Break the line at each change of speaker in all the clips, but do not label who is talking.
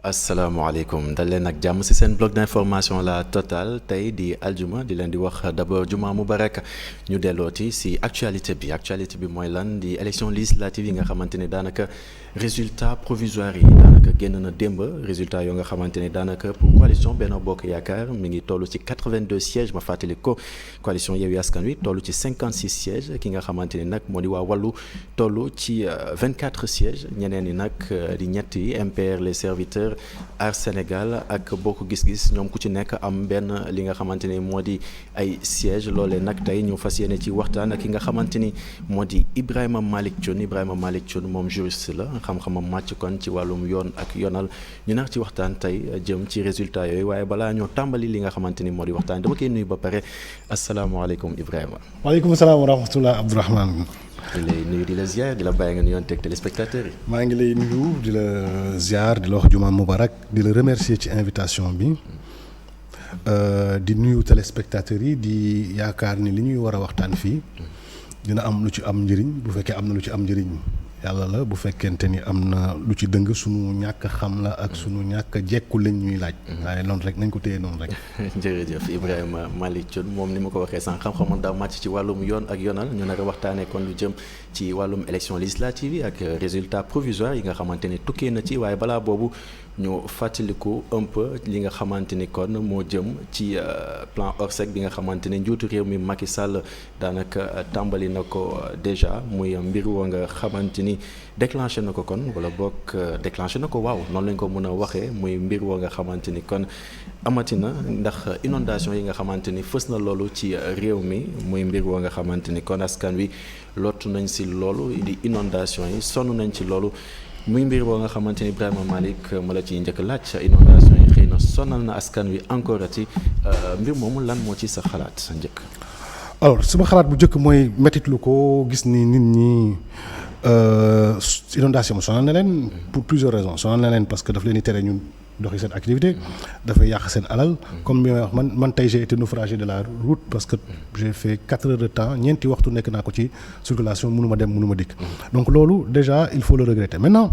asalaamaaleykum dal leen ak jàmm ci seen bloc d'information la Total tey di aljuma di leen di wax d'abord juma mubarak ñu dellooti ci actualité bi mooy lan di élection législative yi nga xamante ne daanaka résultat provisoire yi daanaka génn na démb résultat yoo nga xamante ne daanaka pour coalition Benno Bokk Yaakaar mi ngi toll ci 82 sièges ma fàttali ko coalition Yewwi Askan Wi toll ci 56 sièges ki nga xamante ni nag moo di waa Wallu toll ci 24 sièges ñeneen ñi nag di ñett yi MPR les serviteurs Aar Sénégal ak Bokk Gis-Gis ñoom ku ci nekk am benn li nga xamante ni moo di ay sièges loolee nag tey ñu fas yéene ci waxtaan ak ki nga xamante ni moo di Ibrahima Malick Thioune moom juriste la xam-xamam màcc kon ci wàllum yoon ak yoonal ñu nar ci waxtaan tey jëm ci résultat yooyu waaye balaa ñoo tàmbali li nga xamante ni moo di waxtaan dama koy nuyu ba pare asalaamaaleykum Ibrahima.
waaleykum salaam wa rahmatulah Abdourahmane.
di lay nuyu di la ziar di la bàyyi nga nuyoon teg téléspectateurs yi.
maa ngi lay nuyu di la ziar di la wax juma mubarak di la remercier ci invitation bi di nuyu téléspectateurs yi di yaakaar ni li ñuy war a waxtaan fii dina am lu ci am njëriñ bu fekkee am na lu ci am njëriñ yàlla la bu fekkente ni am na lu ci dëng sunu ñàkk xam la ak sunu ñàkk jekku lañ ñuy laaj. waaye noonu rek nañ ko téye noonu rek.
jërëjëf Ibrahima Malick Thioune moom ni ma ko waxee sànq xam-xamam daa màcc ci wàllum yoon ak yoonal ñu nar a waxtaanee kon lu jëm ci wàllum élection législative yi ak résultat provisoire yi nga xamante ni tukkee na ci waaye balaa boobu ñu fàttaliku un peu li nga xamante ni kon moo jëm ci plan Orsec bi nga xamante ni njiitu réew mi Macky Sall daanaka tàmbali na ko déjà muy mbir woo nga xamante ni déclenché na ko kon wala boog déclenché na ko waaw noonu lañ ko mën a waxee muy mbir woo nga xamante ni kon amatina ndax inondation yi nga xamante ni fës na loolu ci réew mi muy mbir woo nga xamante ni kon askan wi lottu nañ si loolu di inondation yi sonn nañ ci loolu muy mbir boo nga xamante ni Ibrahima Malick ma la ciy njëkk laaj inondation yi xëy na sonal na askan wi encore ati mbir moomu lan moo ci sa xalaat sa njëkk.
alors sama xalaat bu njëkk mooy mettitlu ko gis ni nit ñi inondation sonal na leen pour plusieurs raisons sonal na leen parce que daf leen di tere ñun doxi seen activité dafay yàq seen alal comme bi may wax man tey j'ai été naufragé de la route parce que j'ai fait 4 heures de temps ñeenti waxtu nekk naa ko ci circulation mënuma dem mënuma dikk donc loolu déjà il faut le regretter maintenant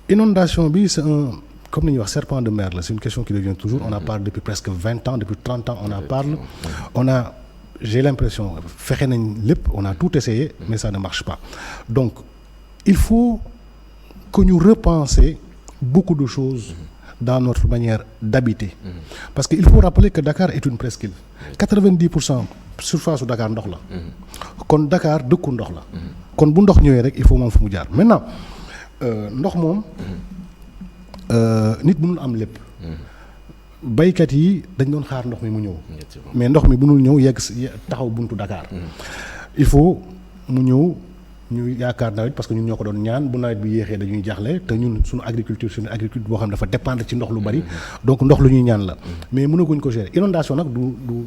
inondation bi c'est un comme ni ñuy wax serpent de mer la c'est une question qui revient toujours on en parle depuis presque 20 ans depuis 30 ans on en parle j'ai l'impression fexe nañ lépp on a tout essayé mais ça ne marche pas donc il faut que ñu repenser beaucoup de choses dans notre manière d'habiter parce que il faut rappeler que Dakar est une presqu'île 90% surface su Dakar ndox la kon Dakar dëkku ndox la kon bu ndox ñëwee rek il faut moom fu mu jaar maintenant ndox moom nit mënul am lépp baykat yi dañ doon xaar ndox mi mu ñëw mais ndox mi mënul ñëw yegg taxaw buntu Dakar il faut mu ñëw ñu yaakaar nawet parce que ñun ñoo ko doon ñaan bu nawet bi yéexee dañuy jaaxle te ñun suñu agriculture boo xam ne dafa dépendre ci ndox lu bari donc ndox lu ñuy ñaan la mais mënaguñ ko gérer inondation nag du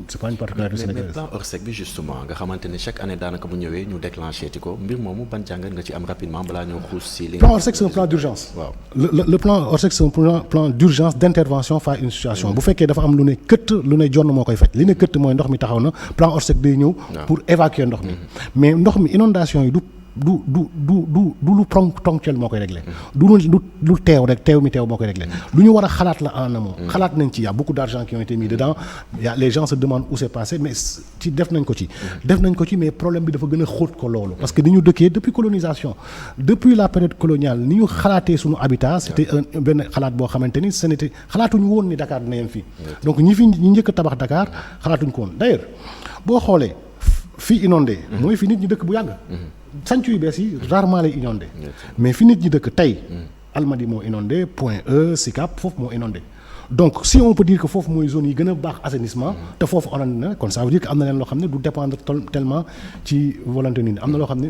c'est pas une particularité sénégalaise.
mais plan Orsec bi justement nga xamante ne chaque année daanaka bu ñëwee ñu déclenché ti ko mbir moomu ban jàngat nga ci am rapidement balaa ñoo xuus si li.
plan Orsec c'est un plan d'urgence.
waaw
le plan Orsec c'est un plan d'urgence d'intervention face à une situation bu fekkee dafa am lu ne këtt lu ne jonn moo koy faj li ne këtt mooy ndox mi taxaw na plan Orsec day ñëw pour évacuer ndox mi mais ndox mi inondation yi du lu ponctuel moo koy réglé du teew rek teew moo koy réglé lu ñu war a xalaat la en amont xalaat nañ ci y a beaucoup d'argent qui ont été mis dedans les gens se demandent où c'est passé mais ci def nañ ko ci mais problème bi dafa gën a xóot ko loolu parce que ni ñu dëkkee depuis colonisation depuis la période coloniale ni ñu xalaatee suñu habitat c'était benn xalaat boo xamante ni c'était xalaatuñu woon ni Dakar dina yem fii donc ñi njëkk a tabax Dakar xalaatuñu ko woon d'ailleurs boo xoolee fii inondé mooy fi nit ñi dëkk bu yàgg sancu yu bees yi rarement lay inondé mais fi nit ñi dëkk tey Almadies moo inondé Point E Sicap foofu moo inondé donc si on peut dire que foofu mooy zone yi gën a baax assainissement te foofu inondé na kon ça veut dire que am na leen loo xam ne du dépendre tellement ci volonté nit ñi am na loo xam ne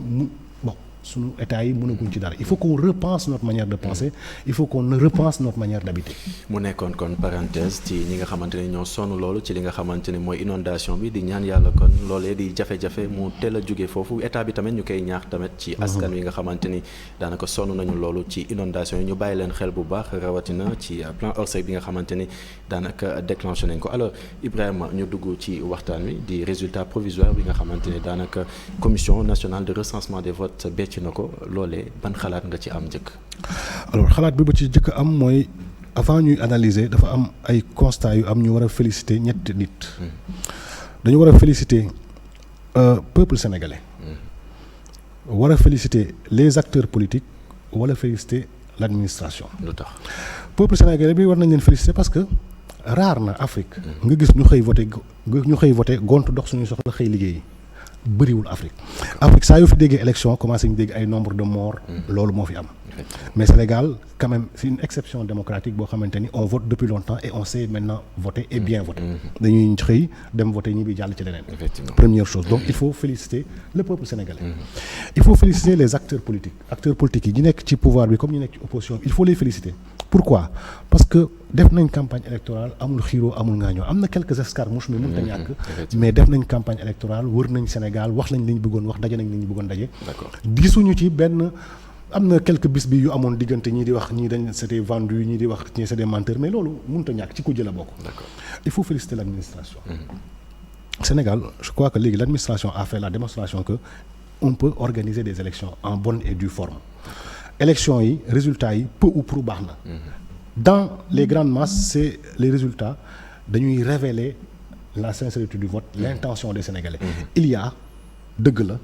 sunu état yi mënaguñ ci dara il faut qu'on repense notre manière de penser il faut qu'on repense notre manière d'habiter.
mu nekkoon kon parenthèse ci ñi nga xamante ne ñoo sonn loolu ci li nga xamante ne mooy inondation bi di ñaan yàlla kon loolee di jafe-jafe mu teel a jóge foofu état bi tamit ñu koy ñaax tamit ci askan wi nga xamante ni daanaka sonn nañu loolu ci inondation yi ñu bàyyi leen xel bu baax rawatina ci plan Orsec bi nga xamante ni daanaka déclenché nañ ko alors Ibrahima ñu dugg ci waxtaan wi di résultat provisoire bi nga xamante ni daanaka commission nationale de recensement des votes ci na ko loolee ban xalaat nga ci am njëkk.
alors xalaat bi ba ci njëkk am mooy avant ñuy analyser dafa am ay constats yu am ñu war a féliciter ñetti nit. dañu war a féliciter peuple sénégalais. war a féliciter les acteurs politiques wala féliciter l'administration.
lu tax
peuple sénégalais bi war nañ leen féliciter parce que rare na Afrique. nga gis ñu xëy voté gont dox suñuy soxla xëy liggéeyi bëriwul Afrique. Afrique saa yoo fi déggee élection commencé ñu dégg ay nombre de morts. loolu moo fi am. mais Sénégal quand même c'est une exception démocratique boo xamante ni on vote depuis longtemps et on sait maintenant voter et bien voter. dañuy xëy dem voter ñi bi jàll ci leneen. première chose donc il faut féliciter le peuple sénégalais. il faut féliciter les acteurs politiques yi ñu nekk ci pouvoir bi comme ñu nekk ci opposition bi il faut les féliciter. pourquoi parce que def nañ campagne électorale amul xiiroo amul ngaañoo am na quelques escarmouches mais mënut a ñàkk. mais def nañ campagne électorale wër nañ Sénégal wax nañ li ñu bëggoon wax daje nañ li ñu bëggoon daje. gisuñu ci benn. am na quelques bis bi yu amoon diggante ñii di wax ñii dañ c'était vendu ñii di wax ñii c'est des menteurs mais loolu mënut a ñàkk ci ku jëla bokk. il faut féliciter l'administration. Sénégal je crois que léegi l'administration a fait la démonstration que on peut organiser des élections en bonne et due forme. élections yi résultats yi peu ou prou baax na. dans les grandes masses c'est les résultats dañuy révéler la sincérité du vote l'intention des Sénégalais. il y a dëgg la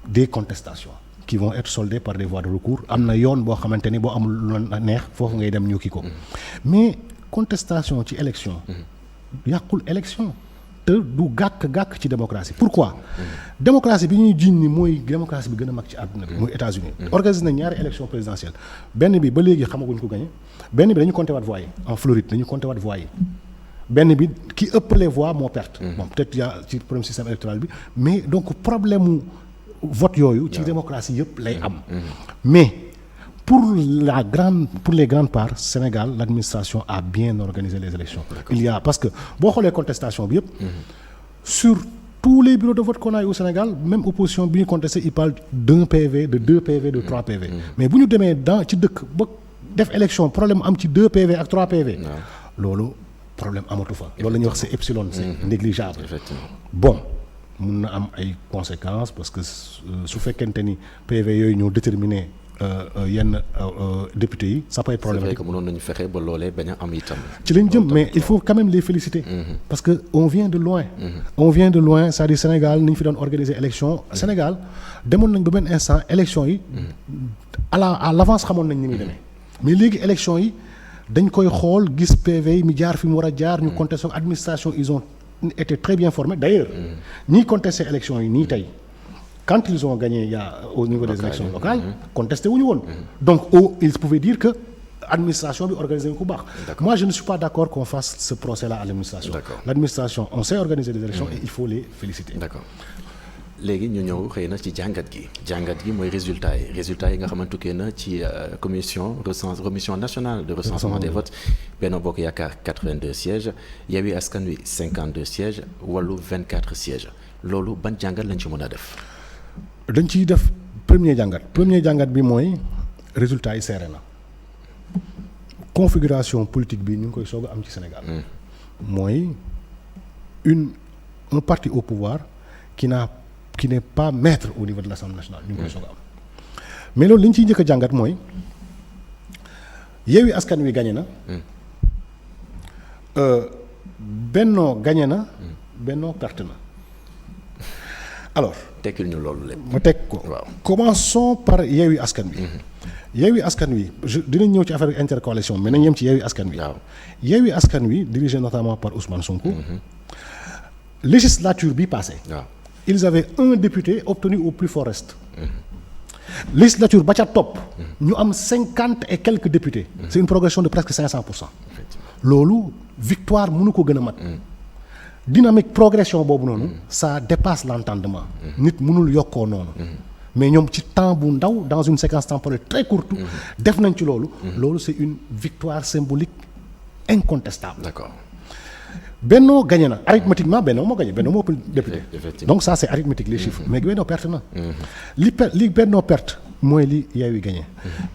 des contestations. qui vont être soldés par des voies de recours am na yoon boo xamante ni boo amul lu la neex foofu ngay dem ñu kii ko mais contestation ci élection yàqul élection te du gàkk ci démocratie pourquoi démocratie bi ñuy jiiñ ni mooy démocratie bi gën a mag ci àdduna bi muy États-Unis organise na ñaari élection présidentielle benn bi ba léegi xamaguñ ko gagné benn bi dañu compté waat voix yi en Floride dañu compté waat voix yi benn bi ki ëppale voix moo perte bon peut-être yaa ci problème système électoral bi mais donc problème vote yooyu ci démocratie yëpp lay am mais pour les grandes parts Sénégal l'administration a bien organisé les élections il y a parce que boo xoolee contestation bi yëpp sur tous les bureaux de vote qu'on a eu au Sénégal même opposition bi ñu contesté il parle d'un PV de 2 PV de 3 PV mais bu ñu demee ci dëkk ba def élection problème am ci 2 PV ak 3 PV loolu problème amatu fa loolu la ñuy wax c'est epsilon c'est négligeable bon mun na am ay conséquences parce que su fekkente ni PV yooyu ñoo déterminer yenn députés yi ça peut être problématique.
c'est vrai que mënoon nañu fexe ba loolee bañ a am itam.
ci lañ jëm mais il faut quand même les féliciter. parce que on vient de loin. on vient de loin c'est-à-dire Sénégal ni ñu fi doon organiser élection Sénégal demoon nañ ba benn instant élection yi à l'avance xamoon nañ ni muy demee mais léegi élection yi dañ koy xool gis PV yi mi jaar fi mu war a jaar ñu contesté administration ils ont été très bien formés d'ailleurs ñiy contesté élection yi nii tey quand ils ont gagné au niveau des élections locales contesté wuñu woon donc ils pouvaient dire que administration bi organisé wu ko baax moi je ne suis pas d'accord qu'on fasse ce procès là à l'administration l'administration on sait organiser des élections et il faut les féliciter
d'accord léegi ñu ñëw xëy na ci jàngat gi mooy résultats yi nga xamante tukkee na ci commission nationale de recensement des votes Benno Bokk Yaakaar 82 sièges Yewwi Askan Wi 52 sièges Wallu 24 sièges loolu ban jàngat lañ ci mën a def.
dañ ciy def premier jàngat bi mooy résultats yi serré na configuration politique bi ñu ngi koy soog a am ci Sénégal. mooy un parti au pouvoir qui n'est pas maître au niveau de l'Assemblée nationale ñu ngi koy soog a am mais loolu li ñu ciy njëkk a jàngat mooy Yewwi Askan Wi gagné na Benno gagné na Benno perte na alors.
tekkil ñu loolu lépp.
ma teg ko.
waaw
commençons par Yewwi Askan Wi. Yewwi Askan Wi dinañ ñëw ci affaire intercoalition mais nañ yem ci Yewwi Askan Wi.
waaw
Yewwi Askan Wi dirigé notamment par Ousmane Sonko. législature bi passée.
waaw
ils avaient un député obtenu au plus fort reste. législature ba ca topp. ñu am 50 et quelques députés. c'est une progression de presque 500%. loolu victoire mënu ko gën a mat. dynamique progression boobu noonu. ça dépasse l'entendement. nit mënul yokkoo noonu. mais ñoom ci temps bu ndaw dans une séquence temporelle très courte. def nañ ci loolu. loolu c'est une victoire symbolique incontestable.
d'accord.
Benno gagné na arithmétiquement Benno moo gagné Benno moo ëpp député donc ça c'est arithmétique les chiffres mais Benno perte na li Benno perte mooy li Yewwi gagné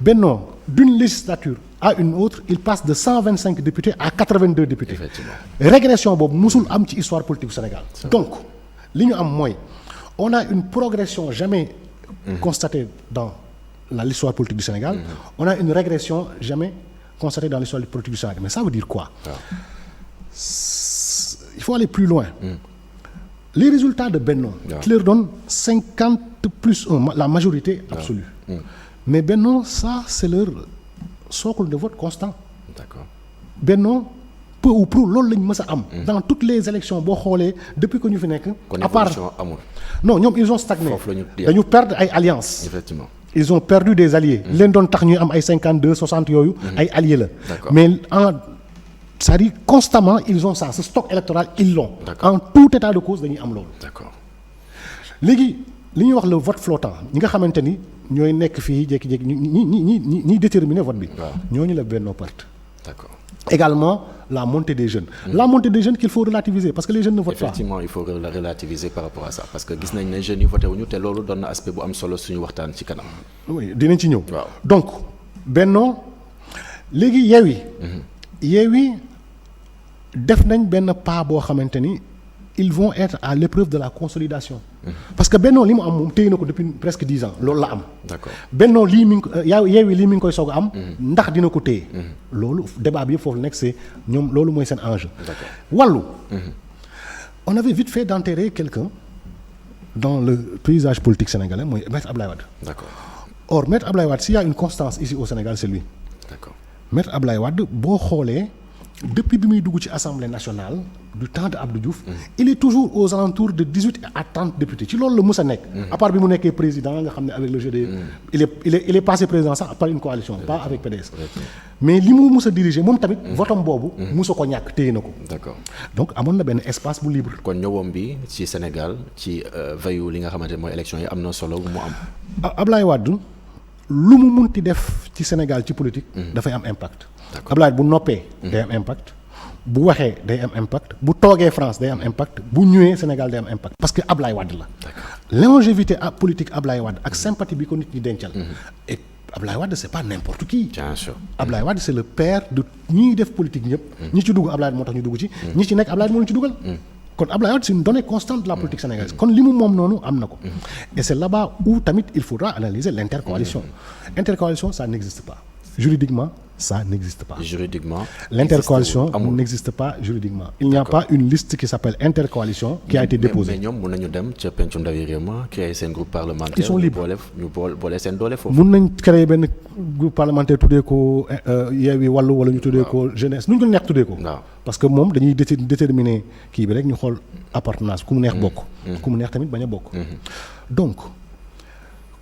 Benno d'une législature à une autre il passe de 125 députés à 82 députés régression boobu musul am ci histoire politique du Sénégal donc li ñu am mooy on a une progression jamais constatée dans l'histoire politique du Sénégal on a une régression jamais constatée dans l'histoire politique du Sénégal. Mais ça veut dire quoi?
waaw.
Il faut aller plus loin. Les résultats de Benno qui leur donnent 50 plus 1, la majorité absolue. Mais Benno, ça c'est leur socle de vote constant.
D'accord.
Benno peu ou prou loolu lañ mës a am. Dans toutes les élections boo xoolee depuis que ñu fi nekk. à part
amul.
non ñoom ils ont stagné.
foofu la ñu
dañu perdre ay alliances.
effectivement.
Ils ont perdu des alliés. leen doon tax ñuy am ay 52 60 yooyu. ay alliés la. mais c'est-à-dire constamment ils ont ça ce stock électoral ils l'ont. En tout état de cause dañuy am loolu.
d'accord.
léegi li ñuy wax le vote flottant ñi nga xamante ni ñooy nekk fii jékki-jékki ñi déterminer vote bi. ñooñu la Benno perte.
d'accord.
Également la montée des jeunes. La montée des jeunes qu'il faut relativiser parce que les jeunes ne votent pas.
Effectivement il faut relativiser par rapport à ça parce que gis nañ ne jeunes yi voté wuñu te loolu doon na aspect bu am solo suñu waxtaan ci kanam.
oui dinañ ci ñëw.
waaw
donc Benno léegi Yewwi def nañ benn pas boo xamante ni ils vont être à l'épreuve de la consolidation. parce que Benno li mu am moom téye na ko depuis presque 10 ans loolu la am.
d'accord.
Benno lii mi ngi Yewwi lii mi ngi koy soog a am. ndax dina ko téye. loolu débat bi yëpp foofu nekk c'est ñoom loolu mooy seen enjeu.
d'accord.
Wallu. on avait vite fait d'enterrer quelqu'un dans le paysage politique sénégalais mooy Maître Abdoulaye Wade.
d'accord.
Or Maître Abdoulaye Wade s'il y a une constance ici au Sénégal c'est lui.
d'accord.
Maître Abdoulaye Wade boo xoolee depuis bi muy dugg ci Assemblée nationale du temps de Abdou Diouf. il est toujours aux alentours de 18 à 30 députés ci loolu la mus a nekk. à part bi mu nekkee président nga xam ne avec le jeu des. il est passé président sax par une coalition pas avec PDS. mais li mu mus a diriger moom tamit. votam boobu. musa ko ñàkk téye na ko.
d'accord.
donc amoon na benn espace bu libre.
kon ñëwoom bi ci Sénégal ci veillu li nga xamante ne mooy élection yi am na solo mu am.
Abdoulaye Wade lu mu munti def ci Sénégal ci politique. dafay am impact. Abdoulaye bu noppee. day am impact. bu waxee day am impact bu toogee France day am impact bu ñëwee Sénégal day am impact parce que Abdoulaye Wade la. longévité politique Abdoulaye Wade ak sympathie bi ko nit ñi dencal. et Abdoulaye Wade c'est pas n'importe qui.
bien sûr.
Abdoulaye Wade c'est le père de ñiy def politique ñëpp. ñi ci dugg Abdoulaye moo tax ñu dugg ci. ñi ci nekk Abdoulaye moo leen ci dugal. kon Abdoulaye Wade c'est une donnée constante de la politique sénégalaise kon li mu moom noonu am na ko. et c'est là-bas où tamit il faudra analyser l'intercoalition. Intercoalition ça n'existe pas. Juridiquement, ça n'existe pas.
Juridiquement,
l'intercoalition n'existe pas juridiquement. Il n'y a pas une liste qui s'appelle intercoalition qui a été déposée.
mais ñoom mën nañu dem ca pencum ndawi réew ma créer seen groupe parlementaire.
Ils sont libres
ñu boole seen doole foofu.
mën nañ créer benn groupe parlementaire tuddee ko Yewwi Wallu wala ñu tuddee ko jeunesse nu ñu ko neex tuddee ko. parce que moom dañuy déterminer kii bi rek ñu xool appartenance ku mu neex bokk. ku mu neex tamit bañ a bokk. donc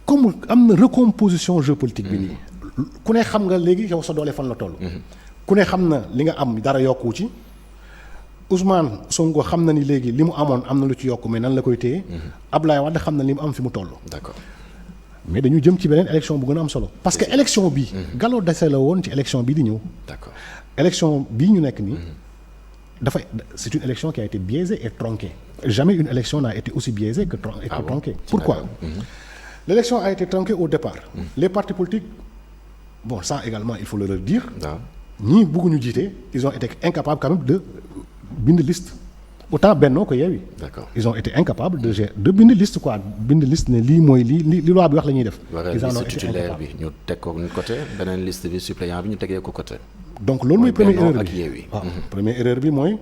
comme am na recomposition géopolitique bi nii. ku ne xam nga léegi yow sa doole fan la toll. ku ne xam na li nga am dara yokku ci Ousmane Sonko xam na ni léegi li mu amoon am na lu ci yokku mais nan la koy téye. Abdoulaye Wade xam na li mu am fi mu toll.
d'accord.
mais dañu jëm ci beneen élection bu gën a am solo. parce que élection bi galop d'essai la woon ci élection bii di ñëw.
d'accord.
élection bii ñu nekk nii. dafay c'est une élection qui a été biaisée et tronquée. jamais une élection n'a été aussi biaisée que tronquée. Pourquoi? L'élection a été tronquée au départ. Les partis politiques. Bon, ça également, il faut le dire. Ni bëgguñu jiite, ils ont été incapables quand même de bind liste. Autant Benno que Yewwi.
D'accord.
Ils ont été incapables de bind liste quoi. Bind liste ne lii mooy li loi bi wax la ñuy def.
Ils en ont été titulaire bi ñu teg ko côté beneen liste bi suppléant bi ñu tegee ko côté.
Donc loolu mooy première erreur bi. waaw première erreur bi mooy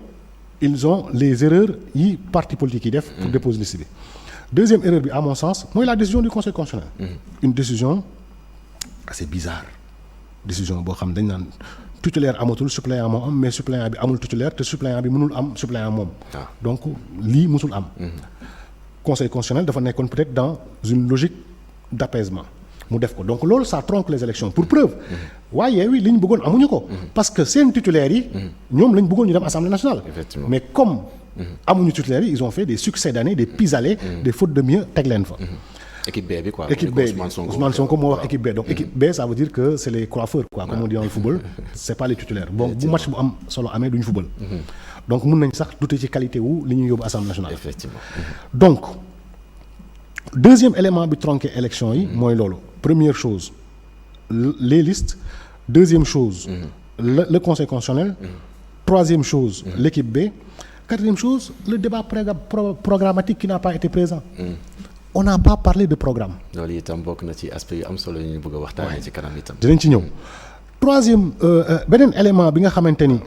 ils ont les erreurs yi parti politique yi def. pour déposer liste bi. Deuxième erreur bi à mon sens mooy la décision du Conseil constitutionnel. Une décision assez bizarre. Décision boo xam dañ naan titulaire amatul suppléant moo am mais suppléant bi amul titulaire te suppléant bi mënul am suppléant moom. donc lii musul am. Conseil constitutionnel dafa nekkoon peut-être dans une logique d'apaisement mu def ko donc loolu ça tronque les élections pour preuve. waaye Yewwi li ñu bëggoon amuñu ko. parce que seen titulaires yi. ñoom lañ bëggoon ñu dem assemblée nationale. mais comme amuñu titulaires yi ils ont fait des succédanés des pis-aller. des fautes de mieux teg leen fa.
équipe B bi quoi.
équipe B Ousmane Sonko moo wax équipe B donc équipe B ça veut dire que c'est les coiffeurs quoi comme on dit dans le football c'est pas les titulaires bon bu match bu am solo amee duñu football. donc mun nañ sax douter ci qualité wu li ñuy yóbbu assemblée nationale.
effectivement.
donc deuxième élément bi tronqué élection yi. mooy loolu première chose les listes deuxième chose. le conseil constitutionnel. troisième chose. l'équipe B. quatrième chose le débat programmatique qui n'a pas été présent. On n'a pas parlé de programme.
loolu itam bokk na ci aspect yu am solo yu ñu bëgg a waxtaanee ci kanam itam.
dinañ ci ñëw troisième beneen élément bi nga xamante ni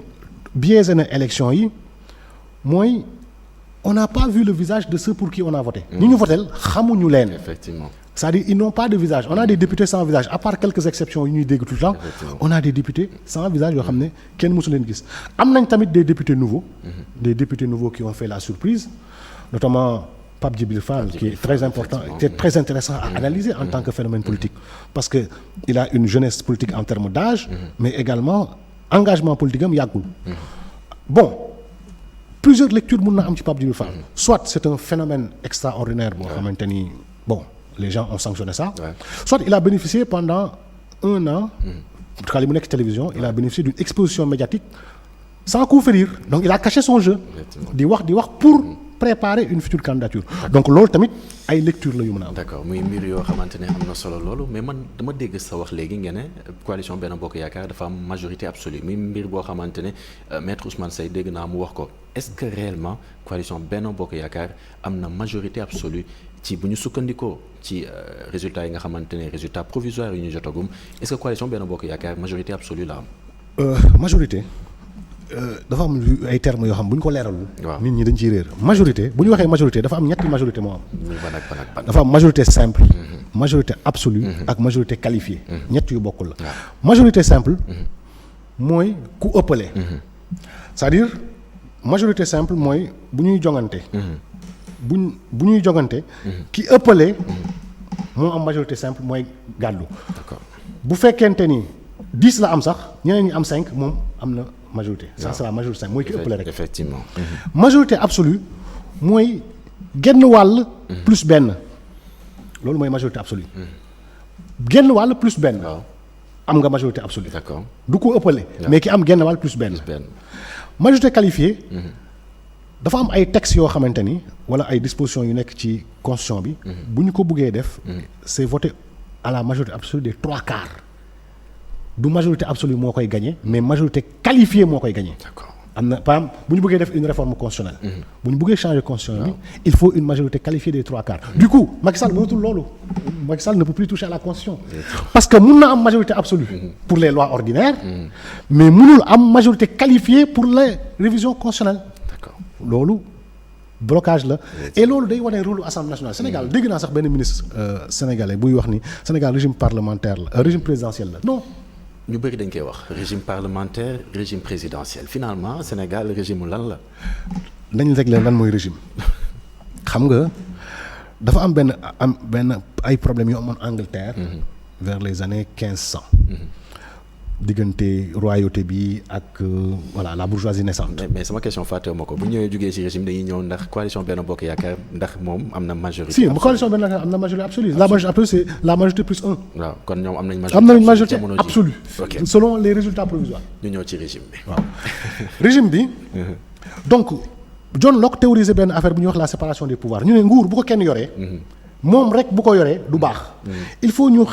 biaisé na élection yi mooy on n'a pas vu le visage de ceux pour qui on a voté. ñi ñu votel xamuñu leen.
effectivement.
C'est-à-dire ils n'ont pas de visage on a des députés sans visage à part quelques exceptions yu ñuy dégg tout le temps on a des députés sans visage yoo xam ne kenn mësu leen gis am nañ tamit des députés nouveaux des députés nouveaux qui ont fait la surprise notamment Pape Djibril Fall qui est très important qui est très intéressant à analyser en tant que phénomène politique parce que il a une jeunesse politique en termes d'âge mais également engagement politique am yàggul bon plusieurs lectures mun na am ci Pape Djibril Fall soit c'est un phénomène extraordinaire boo xamante ni bon les gens ont sanctionné ça. Ouais. Soit il a bénéficié pendant 1 an, en tout cas li mu nekk télévision, il a bénéficié d'une exposition médiatique sans coup férir. Donc il a caché son jeu. di wax pour préparer une future candidature. Donc loolu tamit ay lecture la yu mën a am.
d'accord muy mbir yoo xamante ne am na solo loolu mais man dama dégg sa wax léegi ngeen ne coalition Benno Bokk Yaakaar dafa am majorité absolue muy mbir boo xamante ne maître Ousmane Seye dégg naa mu wax ko est-ce que réellement coalition Benno Bokk Yaakaar am na majorité absolue ci bu ñu sukkandikoo ci résultats yi nga xamante ne résultats provisoires yu ñu jotagum est-ce que coalition Benno Bokk Yaakaar majorité absolue la am.
Majorité dafa am ay termes yoo xam bu ñu ko leeralul.
waaw
nit ñi dañ ciy réer majorité bu ñu waxee majorité dafa am ñetti majorité moo am.
ban
dafa am majorité simple. majorité absolue. ak majorité qualifiée. ñett yu bokkul la. majorité simple. mooy ku ëppale. c'est-à-dire majorité simple mooy bu ñuy jongante. bu ñuy jogante ki ëppale moo am majorité simple mooy gàddu.
d'accord
bu fekkente ni 10 la am sax ñeneen ñi am 5 moom am na majorité. ça c'est la majorité simple mooy ki ëppale rek.
effectivement.
majorité absolue mooy genn wàll. plus benn loolu mooy majorité absolue. genn wàll plus benn.
waaw
am nga majorité absolue.
d'accord
du ko ëppale. mais ki am genn wàll plus benn. majorité qualifiée. dafa am ay textes yoo xamante ni wala ay dispositions yu nekk ci constitution bi. bu ñu ko bëggee def. c'est voté à la majorité absolue des 3/4. du majorité absolue moo koy gagné mais majorité qualifiée moo koy gagné.
d'accord
am na par exemple bu ñu bëggee def une réforme constitutionnelle. bu ñu bëggee changer constitution bi il faut une majorité qualifiée des 3/4. du coup Macky Sall mënatul loolu. Macky Sall ne peut plus toucher à la constitution. parce que mun na am majorité absolue. pour les lois ordinaires. mais mënul am majorité qualifiée pour les révisions constitutionnelles. loolu blocage la et loolu day wane rôle assemblée nationale Sénégal dégg naa sax benn ministre sénégalais buy wax ni Sénégal régime parlementaire la régime présidentiel la non.
ñu bëri dañ koy wax régime parlementaire régime présidentiel finalement Sénégal régime lan la.
nañ régler lan mooy régime xam nga dafa am benn ay problèmes yu amoon Angleterre. vers les années 1500. diggante royauté bi ak voilà la bourgeoisie naissante.
mais sama question fàttewu ma ko bu ñëwee jugee ci régime dañuy ñëw ndax coalition Benno Bokk Yaakaar ndax moom am na majorité.
si coalition Benno Yaakaar am na majorité absolue. la majorité absolue c'est la majorité plus 1.
waaw kon ñoom am nañ
majorité absolue.
ok
selon les résultats provisoires.
ñu ñëw ci régime bi.
waaw régime bi. donc John Locke théorisé benn affaire bu ñuy wax la séparation des pouvoirs ñu ne nguur bu ko kenn yoree. moom rek bu ko yoree du baax. il faut ñu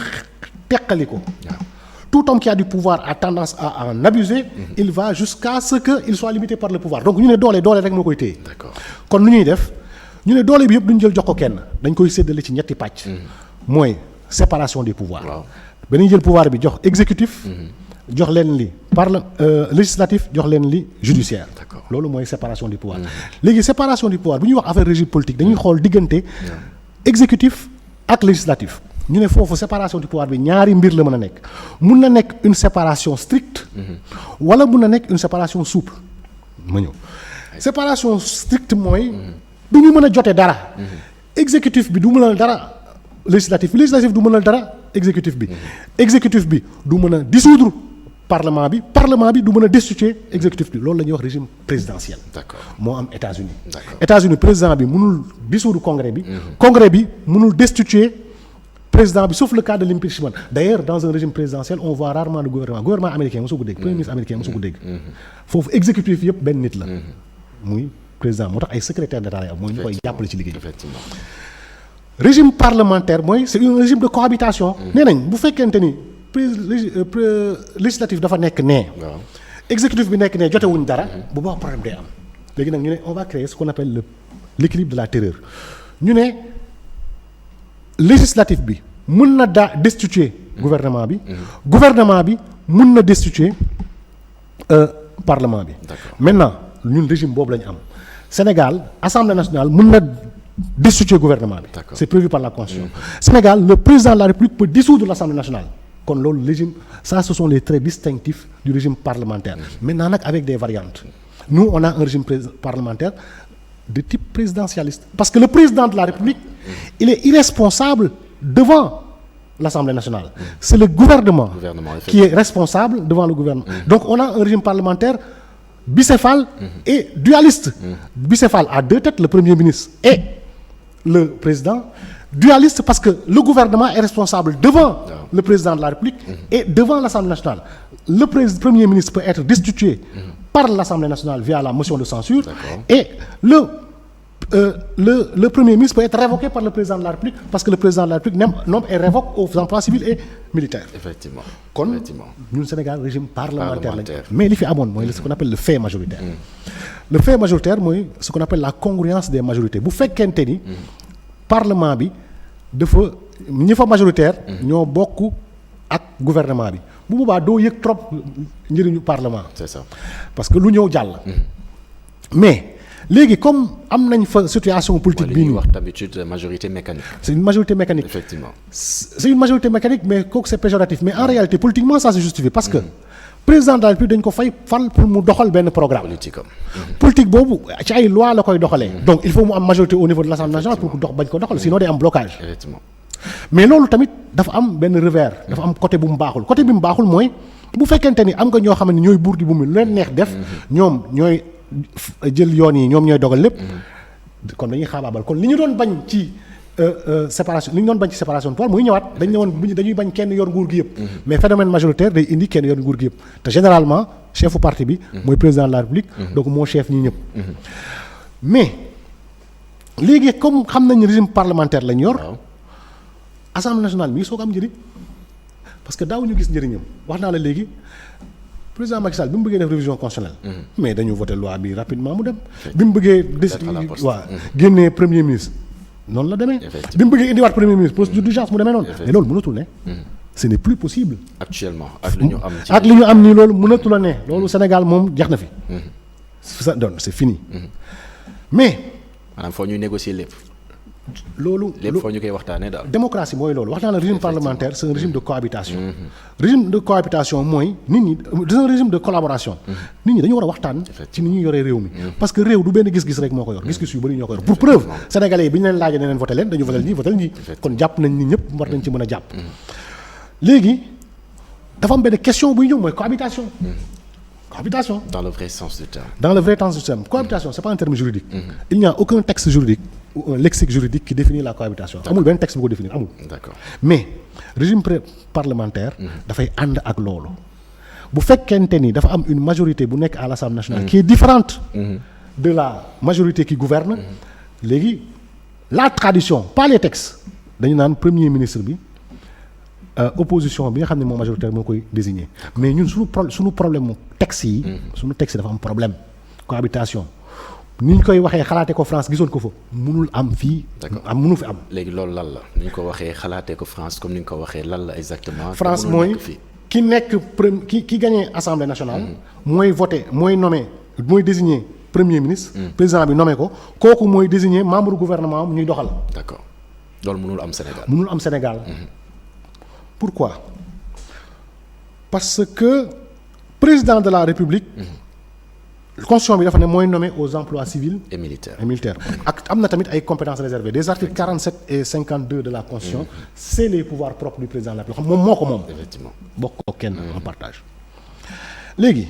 teqali ko. tout homme qui a du pouvoir a tendance à en abuser. Il va jusqu'à ce qu'il soit limité par le pouvoir donc ñu ne doole rek moo koy téye.
d'accord
kon nu ñuy def ñu ne doole bi yëpp duñ jël jox ko kenn dañ koy séddale ci ñetti pàcc. mooy séparation des pouvoirs.
waaw
dañuy jël pouvoir bi jox exécutif. jox leen li législatif jox leen li judiciaire.
d'accord
loolu mooy séparation des pouvoirs. léegi séparation des pouvoirs bu ñuy wax affaire régime politique dañuy xool diggante exécutif ak législatif. ñu ne foofu séparation du pouvoir bi ñaari mbir la mën a nekk mun na nekk une séparation stricte wala mun na nekk une séparation souple ma ñëw séparation stricte mooy du ñu mën a jote dara exécutif bi du mënal dara législatif du mënal dara exécutif bi du mën a dissoudre parlement bi du mën a destituer exécutif bi loolu la ñuy wax régime présidentiel.
d'accord
moo am États-Unis président bi mënul dissoudre congrès bi mënul destituer président bi sauf le cas de l'impeachment d'ailleurs dans un régime présidentiel on voit rarement le gouvernement américain mosoo ko dégg premier ministre américain mosoo ko dégg foofu exécutif yëpp benn nit la muy président moo tax ay secrétaire d'état lay am mooy ñu koy jàppale ci liggéey.
effectivement
régime parlementaire mooy c'est un régime de cohabitation. nee nañ bu fekkente ni législatif dafa nekk nee.
waaw
exécutif bi nekk nee jotewuñ dara. bu baax problème day am. léegi nag ñu ne on va créer ce qu'on appelle l'équilibre de la terreur ñu ne législatif bi mën na destituer gouvernement bi mun na destituer parlement bi. maintenant ñun régime boobu la ñu am Sénégal assemblée nationale mun na destituer gouvernement bi. c'est prévu par la constitution. Sénégal le président de la République peut dissoudre l'assemblée nationale. kon loolu régime ça ce sont les traits distinctifs du régime parlementaire. maintenant nag avec des variantes nous on a un régime parlementaire de type présidentialiste parce que le président de la République il est irresponsable devant l'Assemblée nationale. C'est le gouvernement qui est responsable devant le gouvernement. Donc on a un régime parlementaire bicéphale et dualiste. Bicéphale à deux têtes, le Premier ministre et le président. Dualiste parce que le gouvernement est responsable devant le président de la République et devant l'Assemblée nationale. Le Premier ministre peut être destitué par l'Assemblée nationale via la motion de censure et le Premier ministre peut être révoqué par le président de la République parce que le président de la République nomme et révoque aux emplois civils et militaires.
Effectivement.
Kon ñun Sénégal régime parlementaire lañ mais li fi amoon mooy ce qu'on appelle le fait majoritaire. Le fait majoritaire mooy ce qu'on appelle la congruence des majorités bu fekkente ni parlement bi dafa ñi fa majoritaire ñoo bokk ak gouvernement bi bu boobaa doo yëg trop njëriñu parlement.
C'est ça.
Parce que lu ñëw jàll. mais léegi comme am nañ fa situation politique bii nii
wax d'habitude majorité mécanique.
c'est une majorité mécanique.
Effectivement.
C'est une majorité mécanique mais kooku c'est péjoratif mais en réalité politiquement ça se justifie parce que président de la République dañ ko fay fal pour mu doxal benn programme. politique boobu ci ay loi la koy doxalee. donc il faut mu am majorité au niveau de l'Assemblée nationale pour dox bañ ko doxal sinon day am blocage.
Effectivement.
mais loolu tamit dafa am benn revers. dafa am côté bu mu baaxul côté bi mu baaxul mooy bu fekkente ni am nga ñoo xam ne ñooy buur di bu mu lu leen neex def. ñoom ñooy jël yoon yi ñoom ñooy dogal lépp. kon dañuy xaabaabal kon li ñu doon bañ ci séparation li ñu doon bañ ci séparation de pouvoir muy ñëwaat dañ ne woon dañuy bañ kenn yor nguur gi yëpp. mais phénomène majoritaire day indi kenn yor nguur gi yëpp te généralement chefu parti bi. mooy président de la République. donc moo chef ñi ñëpp. mais léegi comme xam nañ régime parlementaire lañ yor. Assemblée nationale mi soo ko am njëriñ parce que daaw ñu gis njëriñam wax naa la léegi. président Macky Sall bi mu bëggee def révision constitutionnelle. mais dañu voté loi bi rapidement mu dem. bi mu bëggee génnee premier ministre noonu la demee. bi mu bëggee indiwaat premier ministre procédure d'urgence mu demee noonu. mais loolu mënatul ne. ce n'est plus possible.
actuellement ak li ñu am.
ak li ñu am nii loolu mënatul a ne loolu Sénégal moom jeex na fi. c'est fini. mais.
maanaam foo ñuy négocier lépp.
loolu
lépp foo ñu koy waxtaanee daal.
démocratie mooy loolu wax naa la régime parlementaire c'est un régime de cohabitation. régime de cohabitation mooy nit ñi c'est un régime de collaboration. nit ñi dañu war a waxtaan. ci ni ñuy yoree réew mi. parce que réew du benn gis-gis rek moo ko yor gis-gis yu bëri ñoo ko yor pour preuve sénégalais yi bi ñu leen laajee ne leen voté leen dañu voté ñii kon jàpp nañ ni ñëpp war nañ ci mën a jàpp. léegi dafa am benn question buy ñëw mooy cohabitation. Cohabitation.
Dans le vrai sens du terme.
Dans le vrai sens du terme. Cohabitation, c'est pas un terme juridique. Il n'y a aucun texte juridique ou un lexique juridique qui définit la cohabitation. Amul benn texte bu ko définir amul.
D'accord.
Mais régime parlementaire dafay ànd ak loolu. Bu fekkente ni dafa am une majorité bu nekk à l'Assemblée nationale qui est différente de la majorité qui gouverne. Léegi la tradition, pas les textes. Dañu naan premier ministre bi opposition bi nga xam ne moom majoritaire moo koy désigner mais ñun suñu problème mu texte yi. suñu texte dafa am problème cohabitation ni ñu koy waxee xalaatee ko France gisoon ko fa mënul am fii. am mënu fi am.
léegi loolu lan la ni ñu ko waxee xalaatee ko France comme ni nga ko waxee lan la exactement.
France mooy ki nekk ki gagné assemblée nationale. mooy voté mooy nommé mooy désigner premier ministre. président bi nommé ko kooku mooy désigner membre gouvernement am ñuy doxal.
d'accord loolu mënul am Sénégal.
mënul am Sénégal. Pourquoi? Parce que président de la République. Constitution bi dafa ne mooy nommé aux emplois civils
et militaires.
ak am na tamit ay compétences réservées des articles 47 et 52 de la Constitution. C'est les pouvoirs propres du président de la République moom moo ko moom.
Effectivement
bokk ko kenn en partage. léegi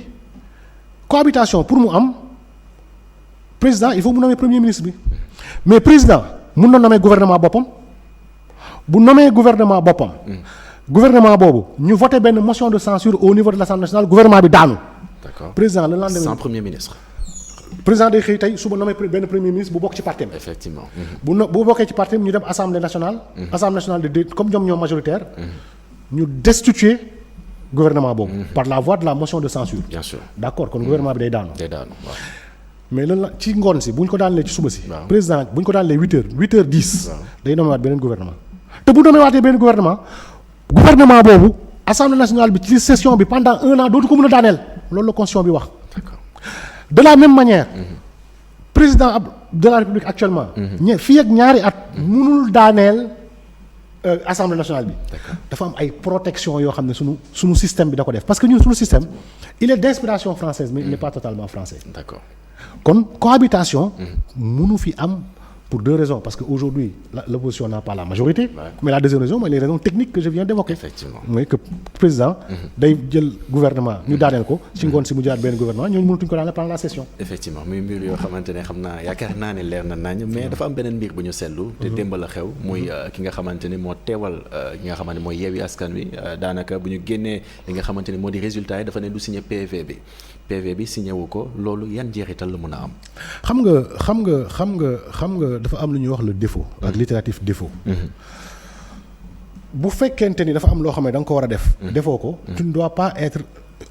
cohabitation pour mu am président il faut mu nommer premier ministre bi mais président mun na nommer gouvernement boppam bu nommer gouvernement boppam. gouvernement boobu ñu voté benn motion de censure au niveau de l'Assemblée nationale gouvernement bi daanu.
D'accord.
Président le lendemain
sans premier ministre.
président day xëy tey suba nommé benn premier ministre bu bokk ci parti am.
Effectivement.
bu bokkee ci parti am ñu dem assemblée nationale. assemblée nationale de comme ñoom ñoo majoritaire. ñu destituer gouvernement boobu. par la voie de la motion de censure.
Bien sûr.
D'accord kon gouvernement bi day daanu.
day daanu waaw.
mais lan la ci ngoon si bu ñu ko daanelee ci suba si.
waaw
président bu ñu ko daanelee 8h10. day nommé waat beneen gouvernement. te bu nommé waatee beneen gouvernement boobu assemblée nationale bi ci session bi pendant 1 an dootu ko mën a daaneel loolu la constitution bi wax.
D'accord.
De la même manière. président de la république actuellement. fii ak ñaari at. mënul daaneel assemblée nationale bi. dafa am ay protection yoo xam ne sunu système bi da ko def parce que ñun sunu système il est d'inspiration française mais il n'est pas totalement français.
D'accord.
kon cohabitation. mënu fi am. Pour 2 raisons, parce qu'aujourd'hui, l'opposition n'a pas la majorité, ouais. Mais la deuxième raison, les raisons techniques que je viens d'évoquer.
Effectivement.
Mooy que président day jël gouvernement ñu daaneel ko ci ngoon si mu jaar benn gouvernement ñooñu mënatuñ ko daaneel pendant la session.
Effectivement muy mbir yoo xamante ne xam naa yaakaar naa ne leer na nañ mais dafa am beneen mbir bu ñu seetlu te démb la xew muy ki nga xamante ne moo teewal ki nga xamante ne mooy Yewwi Askan Wi daanaka bu ñu génnee li nga xamante ne moo di résultat yi dafa ne du signé PV bi signé wu ko loolu yan njeexital la mën a am. xam nga dafa am lu ñuy wax le défaut. ak littératif défaut. bu fekkente ni dafa am loo xam ne da nga ko war a def. defoo ko. tu ne dois pas être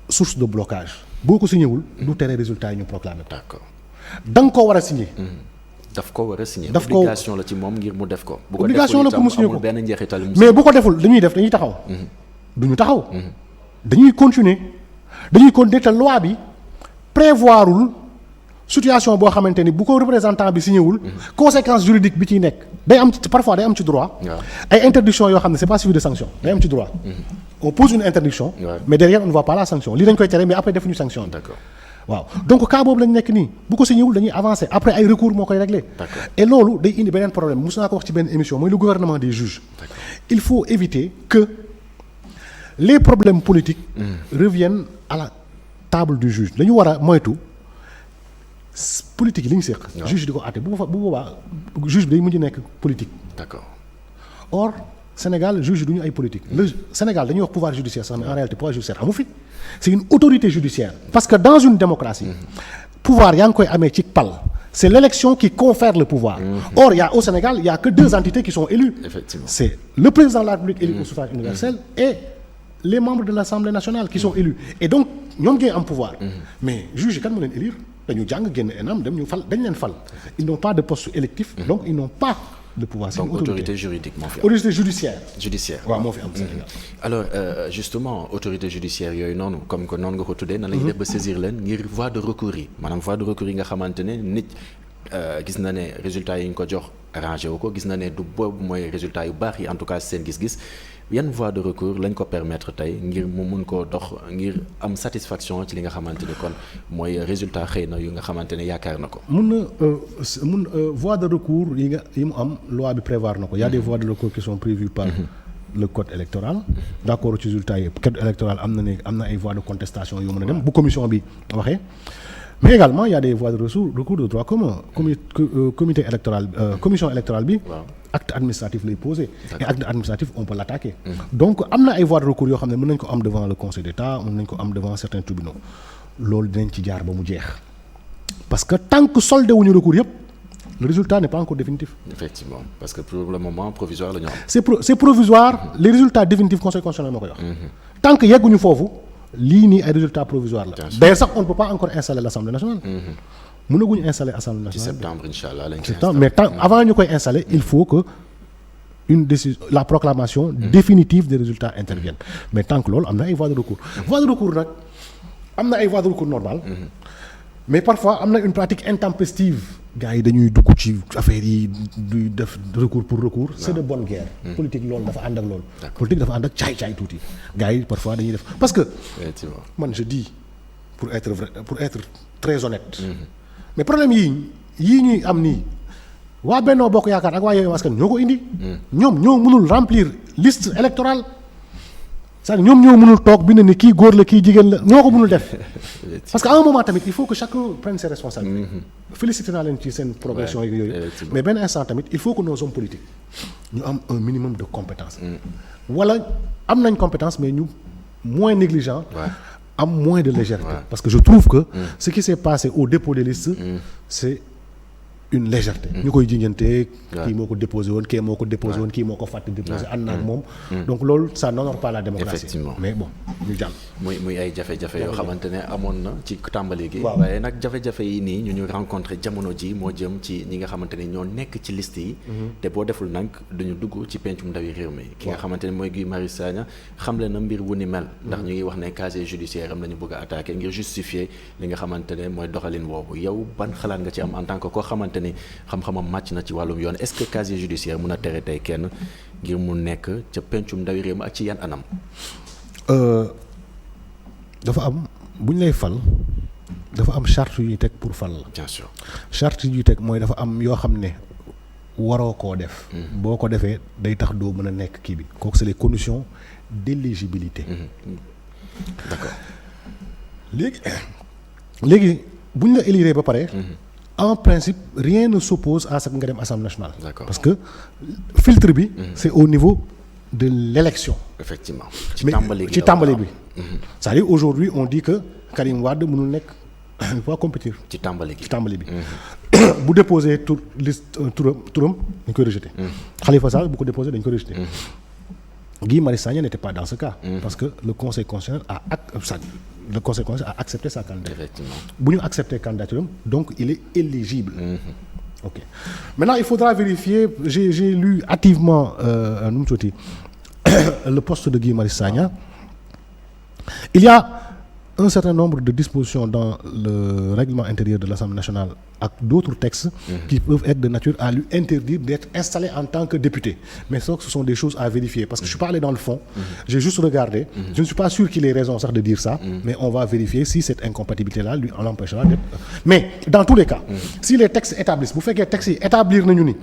source de blocage. boo ko signé wul. du tere résultat yi ñu proclamé. D'accord.
da nga koo war a signé.
daf ko war a signé.
daf ko
obligation la ci moom ngir mu def ko. bu ko
obligation la pour mu signé ko
amul benn njeexital
mais bu ko deful dañuy def dañuy taxaw. du ñu taxaw. dañuy continuer te loi bi prévoirul situation boo xamante ni bu ko représentant bi signé wul. conséquence juridique bi ciy nekk day am ci parfois day am ci droit. ay interdiction yoo xam ne c'est pas suivi de sanction day am ci droit. on pose une interdiction. mais derrière on ne voit pas la sanction lii dañ koy tere mais après defuñu sanction.
D'accord.
waaw donc cas boobu lañ nekk nii bu ko signé wul dañuy avancer après ay recours moo koy régler.
D'accord.
et loolu day indi beneen problème mos naa ko wax ci benn émission mooy le gouvernement des juges.
D'accord.
Il faut éviter que les problèmes politiques reviennent à la table du juge dañu war a moytu politique yi li ñu seq. juge di ko àtte bu boobaa juge bi day mujj nekk politique.
D'accord.
Or Sénégal juge du ñu ay politique. Le Sénégal dañuy wax pouvoir judiciaire sax mais en réalité pouvoir judiciaire amu fi. C'est une autorité judiciaire. Parce que dans une démocratie. pouvoir yaa ngi koy amee ci pal. C'est l'élection qui confère le pouvoir. Or au Sénégal il y a que 2 entités qui sont élues.
Effectivement.
C'est le président de la République élu au suffrage universel et les membres de l'Assemblée nationale qui sont élus. Et donc ñoom ñooy am pouvoir. Mais juge yi kan moo leen élire dañu jàng génn ENAM dem ñu fal dañ leen fal. Ils n'ont pas de poste électif. Donc ils n'ont pas de pouvoir. C'est
donc
une
autorité juridique moo fi am.
Autorité judiciaire.
waaw
moo fi am Sénégal.
alors justement autorité judiciaire yooyu noonu comme que noonu nga ko tuddee. nan la ñuy def ba saisir leen ngir voie de recours yi maanaam voie de recours yi nga xamante ne nit gis na ne résultats yi ñu ko jox arrangé wu ko gis na ne du boobu mooy résultats yu baax yi en tout cas seen gis-gis yan voie de recours lañ ko permettre tey ngir mu mun koo dox ngir am satisfaction ci li nga xamante ni kon mooy résultat xëy na yu nga xamante ne yaakaar na ko. mun
voie de recours yi mu am loi bi prévoir na ko. Y a des voies de recours qui sont prévues par le code électoral. d'accord ci résultats yi code électoral am na ay voies de contestation yu mën a dem bu commission bi waxee. mais également il y a des voies de recours de droit commun comité électoral commission électorale bi. acte administratif lay posé. Et acte administratif on peut l'attaquer. Donc am na ay voies de recours yoo xam ne mën nañ ko am devant le conseil d'État mën nañ ko am devant certains tribunaux loolu dinañ ci jaar ba mu jeex parce que tant que soldé wuñu recours yëpp le résultat n'est pas encore définitif.
Effectivement parce que pour le moment provisoire la ñu am.
c'est provisoire les résultats définitifs conseil constitutionnel moo koy wax. tant que yegguñu foofu lii nii ay résultats provisoires la. d'ailleurs sax on ne peut pas encore installer l'Assemblée nationale. mënaguñu installer Assemblée nationale.
ci septembre inchallah lañ
septembre mais avant ñu koy installer il faut que la proclamation définitive des résultats intervienne mais tant que loolu am na ay voies de recours. voies de recours nag am na ay voies de recours normales. mais parfois am na une pratique intempestive. gars yi dañuy dugg ci affaire yi du def recours pour recours. c'est de bonne guerre. politique loolu dafa ànd ak loolu. politique dafa ànd ak caay-caay tuuti. gars yi parfois dañuy def parce que. man je dis pour être très honnête. mais problème yii ñuy am nii waa Benno Bokk Yaakaar ak waa Yewwi Askan ñoo ko indi. ñoom ñoo mënul remplir liste électorale c'est-à-dire ñoom ñoo mënul toog bind ni kii góor la kii jigéen la ñoo ko mënul def. parce qu'à un moment tamit il faut que chacun prenne ses responsabilités. félicité naa leen ci seen progression yooyu. mais benn instant tamit il faut que nos hommes politiques ñu am un minimum de compétence. wala am nañ compétence mais ñu moins négligent. am moins de légèreté. Parce que je trouve que ce qui s'est passé au dépôt des listes c'est une légèreté. ñu koy jiñante kii moo ko déposé woon kii moo ko déposé woon kii moo ko fàtte déposé ànd na ak moom. donc loolu ça n'honore pas la démocratie.
Effectivement.
mais bon ñu jàll.
muy ay jafe-jafe yoo xamante ne amoon na ci tàmbali gi. waaye nag jafe-jafe yi nii ñu rencontré jamono ji moo jëm ci ñi nga xamante ne ñoo nekk ci liste yi. te boo deful nag duñu dugg ci pencum ndawi réew mi. ki nga xamante ne mooy Guy Marius Sagna xamle na mbir wu ni mel. ndax ñu ngi wax ne casier judiciaire am la ñu bëgg a attaqué ngir justifier li nga xamante ne mooy doxalin boobu yow ban xalaat nga ci am en tant que koo xamante ni xam-xamam màcc na ci wàllum yoon est-ce que casier judiciaire mun a tere tey kenn ngir mu nekk ca pencum ndawi réew mi ak ci yan anam.
dafa am bu ñu lay fal dafa am charte yu ñuy teg pour fal la.
bien sûr
charte yu ñuy teg mooy dafa am yoo xam ne waroo koo def. boo ko defee day tax doo mën a nekk kii bi kooku c'est les conditions d'éligibilité.
d'accord
léegi bu ñu la élire ba pare. en principe rien ne s'oppose à ce que nga dem Assemblée nationale.
D'accord.
parce que filtre bi. c'est au niveau de l'élection.
effectivement
ci tàmbali bi c'est-à-dire aujourd'hui on dit que Karim Wade mënul nekk il faut compétir.
ci tàmbali bi
bu déposer tour liste turam dañ koy rejeter. Khalifa Sall bu ko déposer dañ koy rejeter. Guy Marius Sagna n'était pas dans ce cas. Parce que le Conseil constitutionnel a accepté sa candidature.
Effectivement.
bu ñu accepté candidature am donc il est éligible. Ok maintenant il faudra vérifier j'ai lu hâtivement nu mu tuuti le poste de Guy Marius Sagna. Il y a un certain nombre de dispositions dans le règlement intérieur de l'Assemblée nationale ak d'autres textes qui peuvent être de nature à lui interdire d'être installé en tant que député. Mais ça, ce sont des choses à vérifier parce que je suis pas allé dans le fond. J'ai juste regardé. Je ne suis pas sûr qu'il ait raison sax de dire ça. Mais on va vérifier si cette incompatibilité-là lui en empêchera d'être. Mais dans tous les cas. Si les textes établissent bu fekkee textes yi établir nañu ni.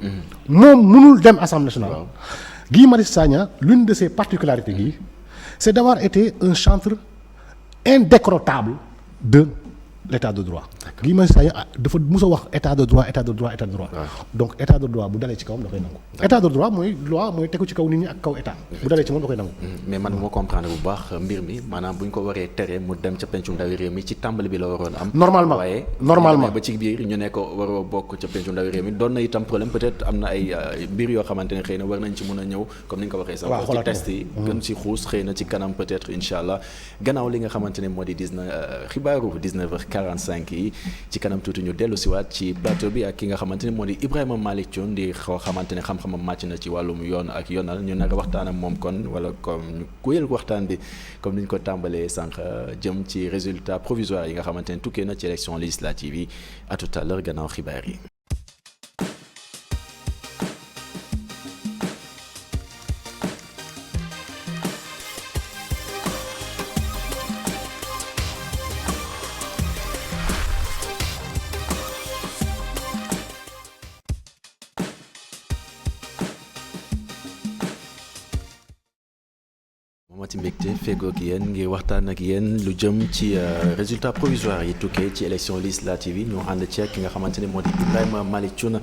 moom mënul dem Assemblée nationale. Guy Marius Sagna l'une de ses particularités gi c'est d'avoir été un chantre indécrottable de l'état de droit. Guy Marius Sagna dafa mus a wax état de droit. donc état de droit bu dalee ci kawam da koy nangu. état de droit mooy loi mooy tegu ci kaw nit ñi ak kaw état. bu dalee ci moom da koy nangu.
mais man moo comprendre bu baax mbir mi maanaam bu ñu ko waree tere mu dem ca pencum ndawi réew mi ci tàmbali bi la waroon am. normalement ba ci biir ñu ne ko waroo bokk ca pencum ndawi réew mi doon na itam problème peut-être am na ay mbir yoo xamante ne xëy na war nañ ci mun a ñëw comme ni nga ko waxee sax. waaw ci test yi gën ci xuus xëy na ci kanam peut-être incha allah gannaaw li nga xamante ne moo di xibaaru 19h45 yi ci kanam tuuti ñu dellu siwaat ci plateau bi ak ki nga xamante ne moo di Ibrahima Malick Thion di xaw xamante ne xam-xamam màcc na ci wàllum yoon ak yoonal ñu nag waxtaan ak moom kon wala comme ñu kuyal waxtaan bi comme ni ñu ko tàmbalee sànq jëm ci résultat provisoire yi nga xamante ne tukkee na ci élection législative yi à tout à l'heure gannaaw xibaar yi. ci mbégte fegoog yéen ngir waxtaan ak yéen lu jëm ci résultat provisoire yi tukkee ci élection législative yi ñu ànd ci ki nga xamante ne moo di Ibrahima Malick Thion.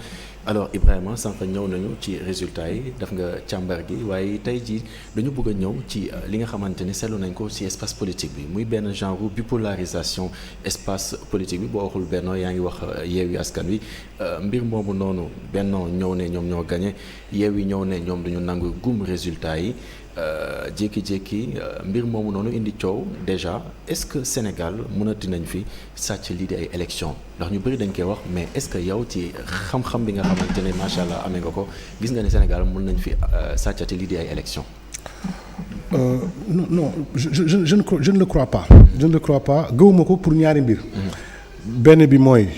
alors Ibrahima sànq ñëw nañu ci résultat yi def nga càmbar gi waaye tey jii dañu bëgg a ñëw ci li nga xamante ne seetlu nañ ko ci espace politique bi muy benn genre bipolarisation espace politique bi boo waxul Benno yaa ngi wax Yewwi Askan Wi mbir moomu noonu Benno ñëw ne ñoom ñoo gagné Yewwi ñëw ne ñoom duñu nangu gum résultat yi jékki-jékki mbir moomu noonu indi coow déjà est-ce que Sénégal mënati nañ fi sàcc lii di ay élections ndax ñu bëri dañ koy wax mais est-ce que yow ci xam-xam bi nga xamante ne macha allah amee nga ko gis nga ne Sénégal mën nañ fi sàccati lii di ay élections.
non je ne le crois pas. je ne le crois pas gëwuma ko pour ñaari mbir. benn bi mooy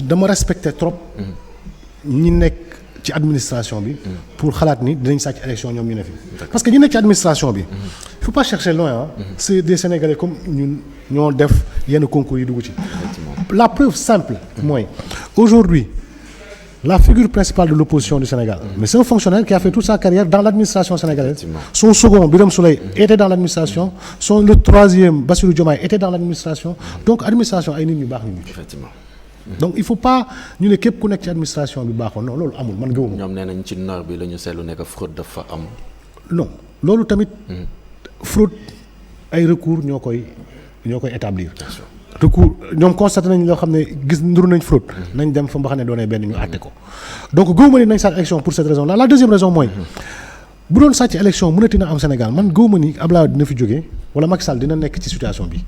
dama respecter trop. ñi nekk ci administration bi. pour xalaat ni dinañ sàcc élection ñoom ñu ne fi. parce que ñi nekk ci administration bi. il faut pas chercher loin c'est des Sénégalais comme ñun ñoo def yenn concours yi dugg ci. la preuve simple. mooy aujourd'hui la figure principale de l'opposition du Sénégal. mais c'est un fonctionnaire qui a fait toute sa carrière dans l'administration sénégalaise. Son second Birame Souleye était dans l'administration. Le troisième Bassirou Diomaye était dans l'administration. donc administration ay nit ñu baax ñu
effectivement.
donc il faut pas ñu ne képp ku nekk ci administration bi baaxoon non loolu amul man gëwuma.
ñoom nee nañ ci nord bi la ñu seetlu nekk fraude dafa am.
non loolu tamit. fraude ay recours ñoo koy établir. recours ñoom constaté nañ loo xam ne gis nduru nañ fraude nañ dem fa mbaxane doonee benn ñu àtte ko donc gëwuma ni nañ sàcc élection pour cette raison là. La deuxième raison mooy bu doon sàcc élection mënati na am Sénégal man gëwuma ni Abdoulaye dina fi jógee wala Macky Sall dina nekk ci situation bi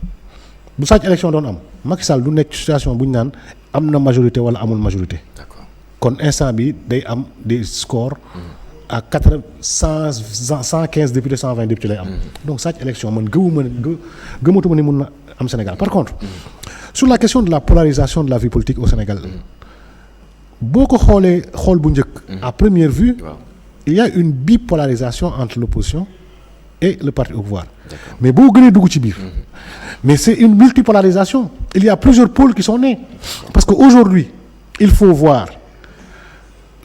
bu sàcc élection doon am Macky Sall du nekk ci situation bu ñu naan am na majorité wala amul majorité.
D'accord.
kon instant bi day am des scores à 115 députés 120 députés lay am. donc sàcc élection man gëmatuma ni mun na am Sénégal. Par contre sur la question de la polarisation de la vie politique au Sénégal boo ko xoolee xool bu njëkk. à première vue il y a une bipolarisation entre l'opposition et le parti au pouvoir. Mais boo gënee dugg ci biir mais c'est une multipolarisation. Il y a plusieurs pôles qui sont nés parce que aujourd'hui il faut voir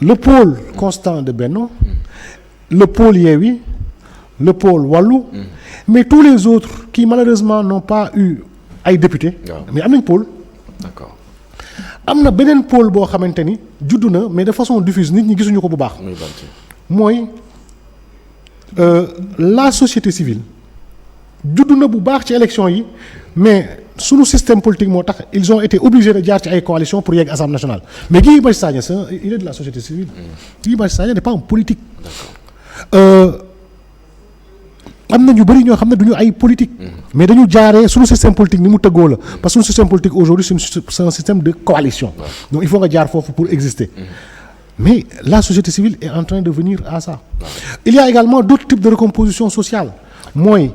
le pôle constant de Benno, le pôle Yewwi, le pôle Wallu, mais tous les autres qui malheureusement n'ont pas eu ay députés. mais am nañ pôle.
D'accord.
am na beneen pôle boo xamante ni juddu na mais de façon diffuse nit ñi gisuñu ko bu baax. mooy la société civile juddu na bu baax ci élection yi mais sunu système politique moo tax ils ont été obligés de jaar ci ay coalition pour yegg Assemblée nationale mais Guy Marius Sagna il est de la société civile. Guy Marius Sagna n'est pas un politique. am na ñu bëri ñoo xam ne du ñu ay politique. mais dañu jaaree sunu système politique ni mu tëggoo la parce que sunu système politique aujourd'hui c'est un système de coalition. donc il faut nga jaar foofu pour exister. mais la société civile est en train de venir à ça. Il y a également d'autres types de recomposition sociale mooy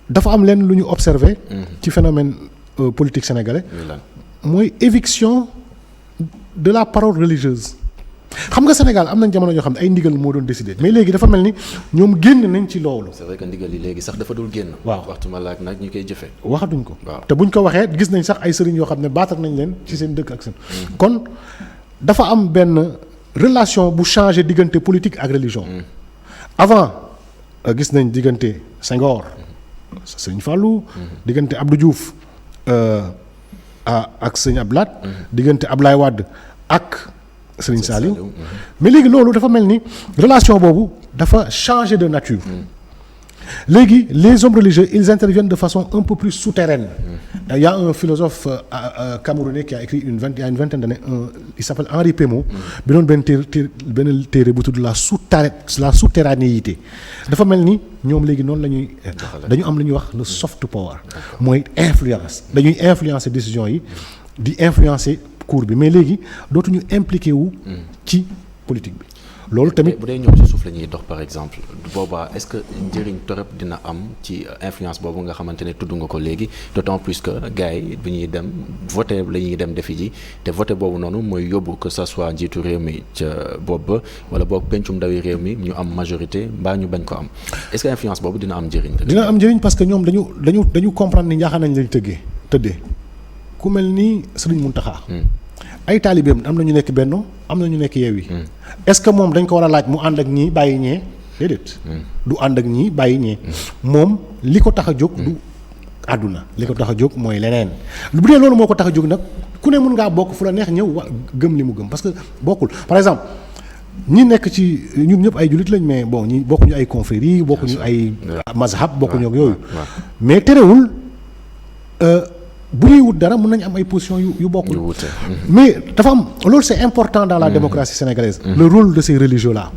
dafa am leen lu ñu observé ci phénomène politique sénégalais mooy éviction de la parole religieuse. xam nga Sénégal am nañ jamono yoo xam ne ay ndigal moo doon décider mais léegi dafa mel ni ñoom génn nañ ci loolu.
c'est vrai que ndigal yi léegi sax dafa dul génn.
waaw
waxtuma laak nag ñu koy jëfee.
waxatuñ ko.
waaw
te buñ ko waxee gis nañ sax ay sëriñ yoo xam ne baatal nañ leen ci seen dëkk ak seen. kon dafa am benn relation bu changé diggante politique ak religion. avant gis nañ diggante Senghor sëñ Fallou. diggante Abdou Diouf ak sëñ Abdou Lahad. diggante Abdoulaye Wade ak Serigne Saliou. mais léegi loolu dafa mel ni relation boobu dafa changer de nature. léegi les hommes religieux ils interviennent de façon un peu plus souterraine. Il y a un philosophe camerounais qui a écrit il y a une vingtaine d'années il s'appelle Henri Pémo. bi doon benn téere bu tudd la souterranéité. dafa mel ni ñoom léegi noonu la ñuy dañu am lu ñuy wax le soft power. mooy influence dañuy influencer décisions yi di influencer cours bi mais léegi dootuñu impliqué wu ci politique bi. loolu tamit
bu dee ñoom ci suuf la ñuy dox par exemple boobaa est-ce que njëriñ torop dina am ci influence boobu nga xamante ne tudd nga ko léegi d'autant plus que gars yi bu ñuy dem voter la ñuy dem defi ji te voter boobu noonu mooy yóbbu que ça soit njiitu réew mi ca bopp ba wala boog pencum ndawi réew mi ñu am majorité mbaa ñu bañ ko am est-ce que influence boobu dina am njëriñ.
dina am njëriñ parce que ñoom dañu comprendre ni njaaxaan nañ lañ tëddee ku mel ni Serigne Mountakha. ay taalibeem am na ñu nekk Benno am na ñu nekk Yewwi. est-ce que moom dañ ko war a laaj mu ànd ak ñii bàyyi ñee déedéet. du ànd ak ñii bàyyi ñee. moom li ko tax a jóg du àdduna li ko tax a jóg mooy leneen bu dee loolu moo ko tax a jóg nag ku ne mën ngaa bokk fu la neex ñëw gëm li mu gëm parce que bokkul par exemple ñi nekk ci ñun ñëpp ay jullit lañ mais bon ñi bokkuñu ay confréries bokkuñu ay mazhab bokkuñu ak yooyu mais terewul. bu ñuy wut dara mën nañu am ay positions yu bokkul. mais dafa am loolu c'est important dans la démocratie sénégalaise. le rôle de ces religieux là.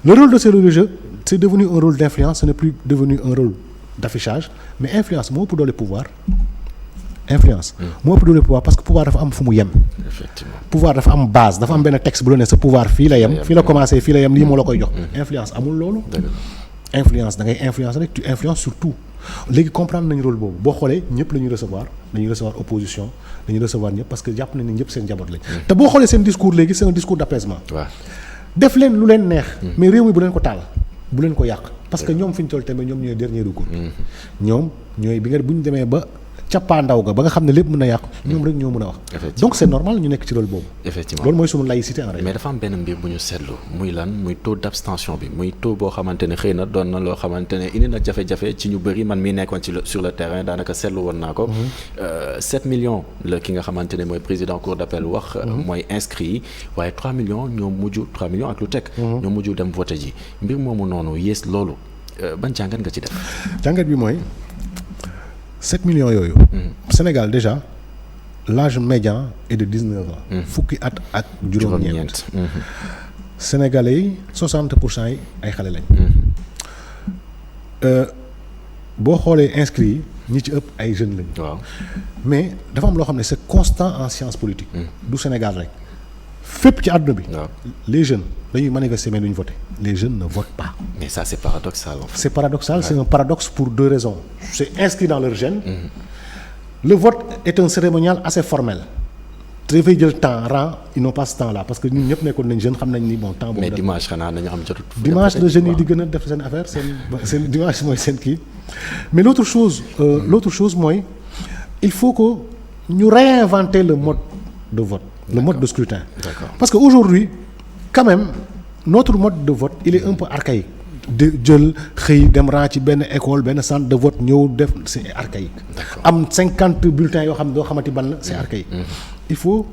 le rôle de ces religieux c'est devenu un rôle d'influence ce n'est plus devenu un rôle d'affichage mais influence moo ëpp doole pouvoir. influence moo ëpp doole pouvoir parce que pouvoir dafa am fu mu yem.
effectivement
pouvoir dafa am base dafa am benn texte bu la ne sa pouvoir fii la yem. fii la commencé fii la yem lii moo la koy jox. influence amul loolu. influence da ngay influence rek tu influences sur tout. léegi comprendre nañu rôle boobu boo xoolee ñëpp la ñuy recevoir dañuy recevoir opposition dañuy recevoir ñëpp parce que jàpp nañ ne ñëpp seen njaboot lañ. te boo xoolee seen discours léegi c'est un discours d'apaisement. def leen lu leen neex. mais réew mi bu leen ko taal bu leen ko yàq. parce que ñoom fi ñu toll tamit ñoom ñooy dernier recours. ñoom ñooy bi nga bu ñu demee ba cappaandaw ga ba nga xam ne lépp mën na yàqu. ñoom rek ñoo mën a wax. donc c'est normal ñu nekk ci rôle boobu.
effectivement
loolu mooy sunu laïcité en réalité.
mais dafa am benn mbir bu ñu seetlu muy lan muy taux d'abstention bi muy taux boo xamante ne xëy na doon na loo xamante ne indi na jafe-jafe ci ñu bëri man mii nekkoon sur le terrain daanaka seetlu woon naa ko. 7 millions la ki nga xamante ne mooy président cour d'appel wax. mooy inscrits yi waaye 3 millions ñoo mujj 3 millions ak lu teg. ñoo mujj dem voter ji mbir moomu noonu yées loolu ban jàngat nga ci def.
jàngat bi mooy 7 millions yooyu. Sénégal déjà l'âge médian est de 19 ans. fukki at ak juróom-ñeent. Sénégalais yi 60% yi ay xale lañ. boo xoolee inscrits yi ñi ci ëpp ay jeunes lañ.
waaw
mais dafa am loo xam ne c'est constant en science politique. du Sénégal rek fépp ci àdduna bi. les jeunes dañuy manifester mais duñ voter. les jeunes ne votent pas.
mais ça c'est paradoxal en fait.
C'est paradoxal, c'est un paradoxe pour deux raisons. C'est inscrit dans leur gène. Le vote est un cérémonial assez formel. dafay jël temps rang ils n'ont pas ce temps-là parce que ñun ñëpp nekkoon nañ jeune xam nañ ni bon temps boobu.
mais dimanche xanaa nañu am jot.
dimanche la jeunes yi di gën a def seen affaire seen dimanche mooy seen kii. mais l'autre chose mooy il faut que ñu réinventer le mode de vote. le mode de scrutin.
D'accord.
Parce que aujourd'hui quand même notre mode de vote il est un peu archaïque. de jël xëy dem rang ci benn école benn centre de vote ñëw def c'est archaïque. am 50 bulletins yoo xam ne doo xamante ban la c'est archaïque. il faut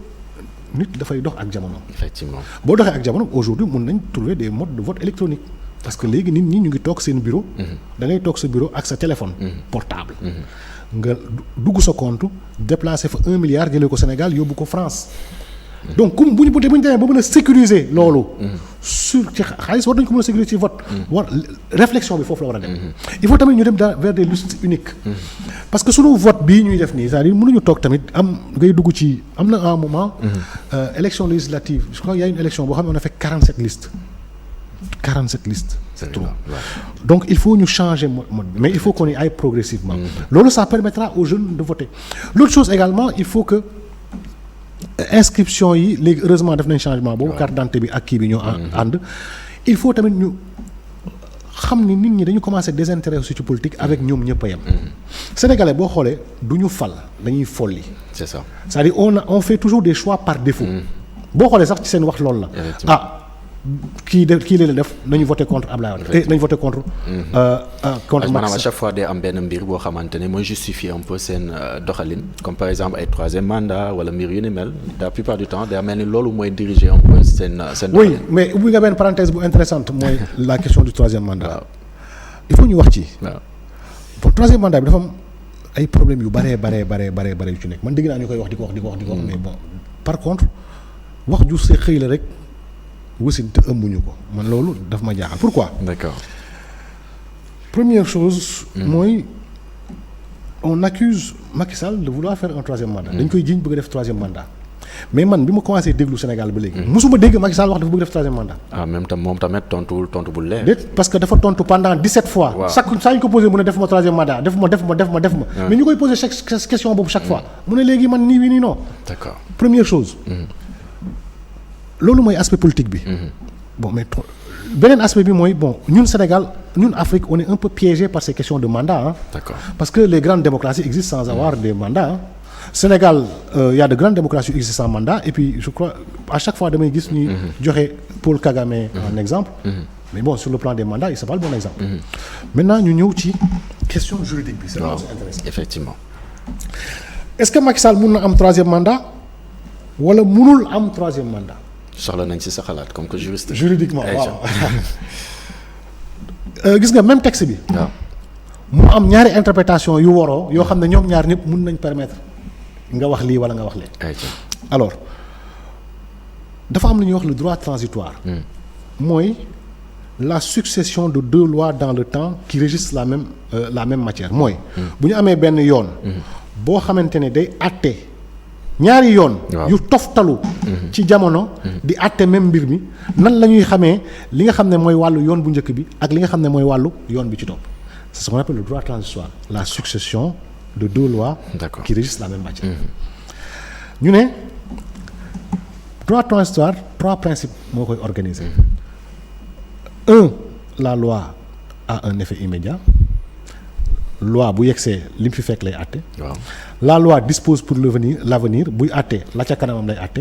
nit dafay dox ak jamono.
effectivement
boo doxee ak jamono aujourd'hui mun nañ trouver des modes de vote électronique parce que léegi nit ñi ñu ngi toog seen bureau. da ngay toog sa bureau ak sa téléphone. portable. nga dugg sa compte déplacer fa 1 milliard jëlee ko Sénégal yóbbu ko France. donc comme bu ñu demee ba mën a sécuriser loolu. sur ci xaalis war nañu ko mën a sécuriser ci vote. réflexion bi foofu la war a dem. il faut tamit ñu dem vers des listes uniques. parce que sunu vote bii ñuy def nii c'est-à-dire mënuñu toog tamit ngay dugg ci am na un moment. élection législative je crois qu'il y a une élection boo xam ne on a fait 47 listes. 47 listes. C'est trop. Donc il faut ñu changer mode mais il faut qu'on y aille progressivement. loolu ça permettra aux jeunes de voter. L'autre chose également il faut que inscription yi léegi heureusement def nañ changement boobu carte d'identité bi ak kii bi ñoo ànd. il faut tamit ñu xam ni nit ñi dañu commencer désintéresser ci politique avec ñoom ñëpp a yem. Sénégalais boo xoolee du ñu fal dañuy folli.
c'est ça.
c'est-à-dire on fait toujours des choix par défaut. boo xoolee sax ci seen wax loolu la. kii la def nañu voter contre Ablaye Wade nañu voter contre. contre
maanaam à chaque fois day am benn mbir boo xamante ne mooy justifier un peu seen doxalin comme par exemple ay troisième mandat wala mbir yu ni mel la plupart du temps day mel ni loolu mooy diriger un peu seen
oui mais ubbi nga benn parenthèse bu intéressante mooy la question du troisième mandat. il faut ñu wax ci.
waaw
pour troisième mandat bi dafa am ay problèmes yu bare yu ci nekk man dégg naa ñu koy wax di ko wax mais bon par contre wax ju see xëy la rek. wasin te ëmbuñu ko man loolu daf ma jaaxal pourquoi.
D'accord.
Première chose. mooy on accuse Macky Sall de vouloir faire un troisième mandat. dañ koy jiiñ bëgg def troisième mandat. mais man bi ma commencé déglu Sénégal ba léegi. musuma dégg Macky Sall wax dafa bëgg def troisième mandat.
même tam moom tamit tontu bu leer.
déet parce que dafa tontu pendant 17 fois.
waaw
saa ñu ko posé mu ne def ma troisième mandat def ma. mais ñu koy posé chaque question boobu chaque fois. mu ne léegi man nii oui nii non.
D'accord.
Première chose. loolu mooy aspect politique bi. bon mais beneen aspect bi mooy bon ñun Sénégal ñun Afrique on est un peu piégé par ces questions de mandat ah.
D'accord.
parce que les grandes démocraties existent sans avoir des mandats. Sénégal y a de grandes démocraties qui existent sans mandat et puis je crois à chaque fois damay gis ñuy joxe Paul Kagame en exemple. mais bon sur le plan des mandats c'est pas le bon exemple. maintenant ñu ñëw ci question juridique bi. c'est intéressant
effectivement.
est-ce que Macky Sall mun na am troisième mandat wala munul am troisième mandat.
soxla nañ ci sa xalaat comme que juriste.
juridiquement waaw gis nga même texte bi.
waaw
mu am ñaari interprétation yu waroo yoo xam ne ñoom ñaar ñëpp mun nañ permettre nga wax lii wala nga wax lee. alors dafa am lu ñuy wax le droit transitoire. mooy la succession de deux lois dans le temps qui régissent la même matière mooy. bu ñu amee benn yoon. boo xamante ne day àtte. ñaari yoon yu toftalu ci jamono di àtte même mbir mi nan la ñuy xamee li nga xam ne mooy wàllu yoon bu njëkk bi ak li nga xam ne mooy wàllu yoon bi ci topp c'est ce qu'on appelle le droit transitoire la succession de deux lois qui régissent la même matière ñu ne droit transitoire 3 principes moo koy organiser la loi a un effet immédiat loi bu yegsee li mu fi fekk lay àtte.
waaw
la loi dispose pour l'avenir buy àtte la ca kanamam lay àtte.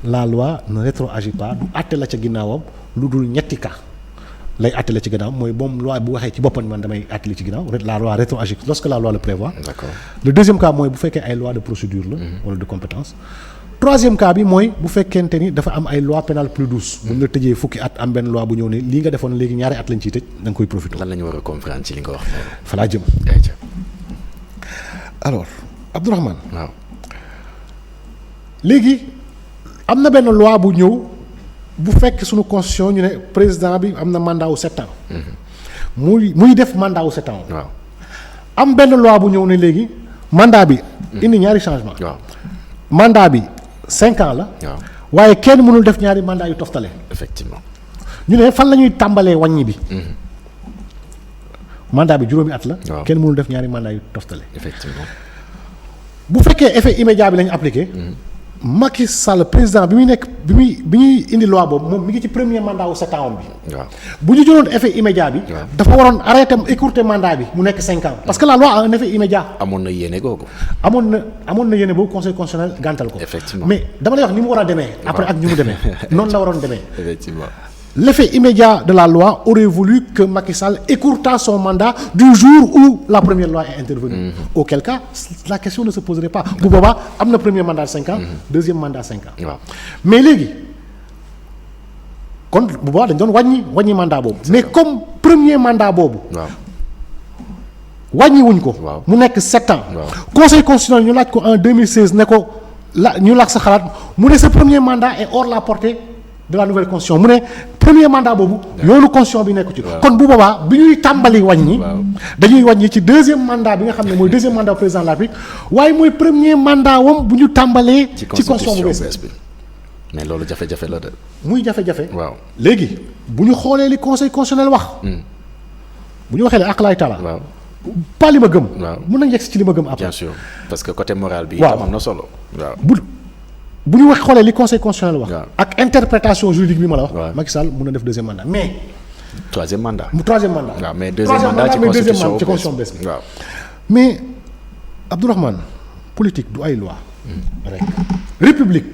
la loi ne rétroagit pas du àtte la ca ginnaawam lu dul ñetti cas lay àtte la ci ginnaawam mooy moom loi bu waxee ci boppam man damay àtte li ci ginnaaw la loi rétroagit lorsque la loi le prévoit.
D'accord.
Le deuxième cas mooy bu fekkee ay loi de procédure la. wala de compétence. Troisième cas bi mooy bu fekkente ni dafa am ay loi pénale plus douce. bu ñu la tëjee fukki at am benn loi bu ñëw ne lii nga defoon léegi ñaari at lañ ciy tëj da nga koy profité.
lan la ñu war a comprendre ci li nga wax.
fa laa jëm. alors Abdourahmane.
waaw
léegi am na benn loi bu ñëw bu fekk suñu constitution ñu ne président bi am na mandat wu 7 ans. muy def mandat wu 7 ans.
waaw
am benn loi bu ñëw ne léegi mandat bi. indi ñaari changement.
waaw
mandat bi 5 ans la.
waaw
waaye kenn mënul def ñaari mandat yu toftale.
effectivement.
ñu ne fan la ñuy tàmbalee wàññi bi. mandat bi juróomi at la.
waaw
kenn mënul def ñaari mandat yu toftale.
effectivement.
bu fekkee effet immédiat bi la ñu appliqué. Macky Sall président bi muy nekk bi ñuy indi loi boobu moom mi ngi ci premier mandat wu 7 ans bi.
waaw
bu ñu jëloon effet immédiat bi.
waaw
dafa waroon arrêter écourter mandat bi mu nekk 5 ans. parce que la loi a un effet immédiat.
amoon na yéene googu.
amoon na yéene boobu conseil constitutionnel gàntal ko.
effectivement
mais dama lay wax ni mu war a demee. après ak ni mu demee noonu la waroon demee.
effectivement.
L'effet immédiat de la loi aurait voulu que Macky Sall écourta son mandat du jour où la première loi est intervenue. Auquel cas, la question ne se poserait pas. Bu boobaa am na premier mandat 5 ans. Deuxième mandat 5 ans.
waaw
mais léegi kon bu boobaa dañ doon wàññi mandat boobu. mais comme premier mandat boobu.
waaw
wàññi wuñ ko.
waaw
mu nekk 7 ans.
waaw
conseil constitutionnel ñu laaj ko en 2016 ne ko ñu laaj sa xalaat mu ne sa premier mandat est hors la portée de la nouvelle constitution mu ne premier mandat boobu. yoonu constitution bi nekku ci. kon bu boobaa bi ñuy tàmbali wàññi. dañuy wàññi ci deuxième mandat bi nga xam ne mooy deuxième mandat président de la République waaye mooy premier mandat wam bu ñu tàmbalee. ci constitution bu bees
bi mais loolu jafe-jafe la de.
muy jafe-jafe.
waaw
léegi bu ñu xoolee li conseil constitutionnel wax. bu ñu waxee ne akalaay taala.
waaw
pas li ma gëm.
waaw
mun nañ yegg ci li ma gëm après.
bien sûr parce que côté moral bi.
waaw
itam am na solo. waaw
bu ñu wax xoolee li conseil constitutionnel wax.
waaw
ak interprétation juridique bi ma la wax.
waaw
Macky Sall mun na def deuxième mandat mais.
troisième mandat.
troisième mandat.
waaw mais deuxième mandat ci constitution
bees bi.
waaw
mais Abdourahmane politique du ay loi rek république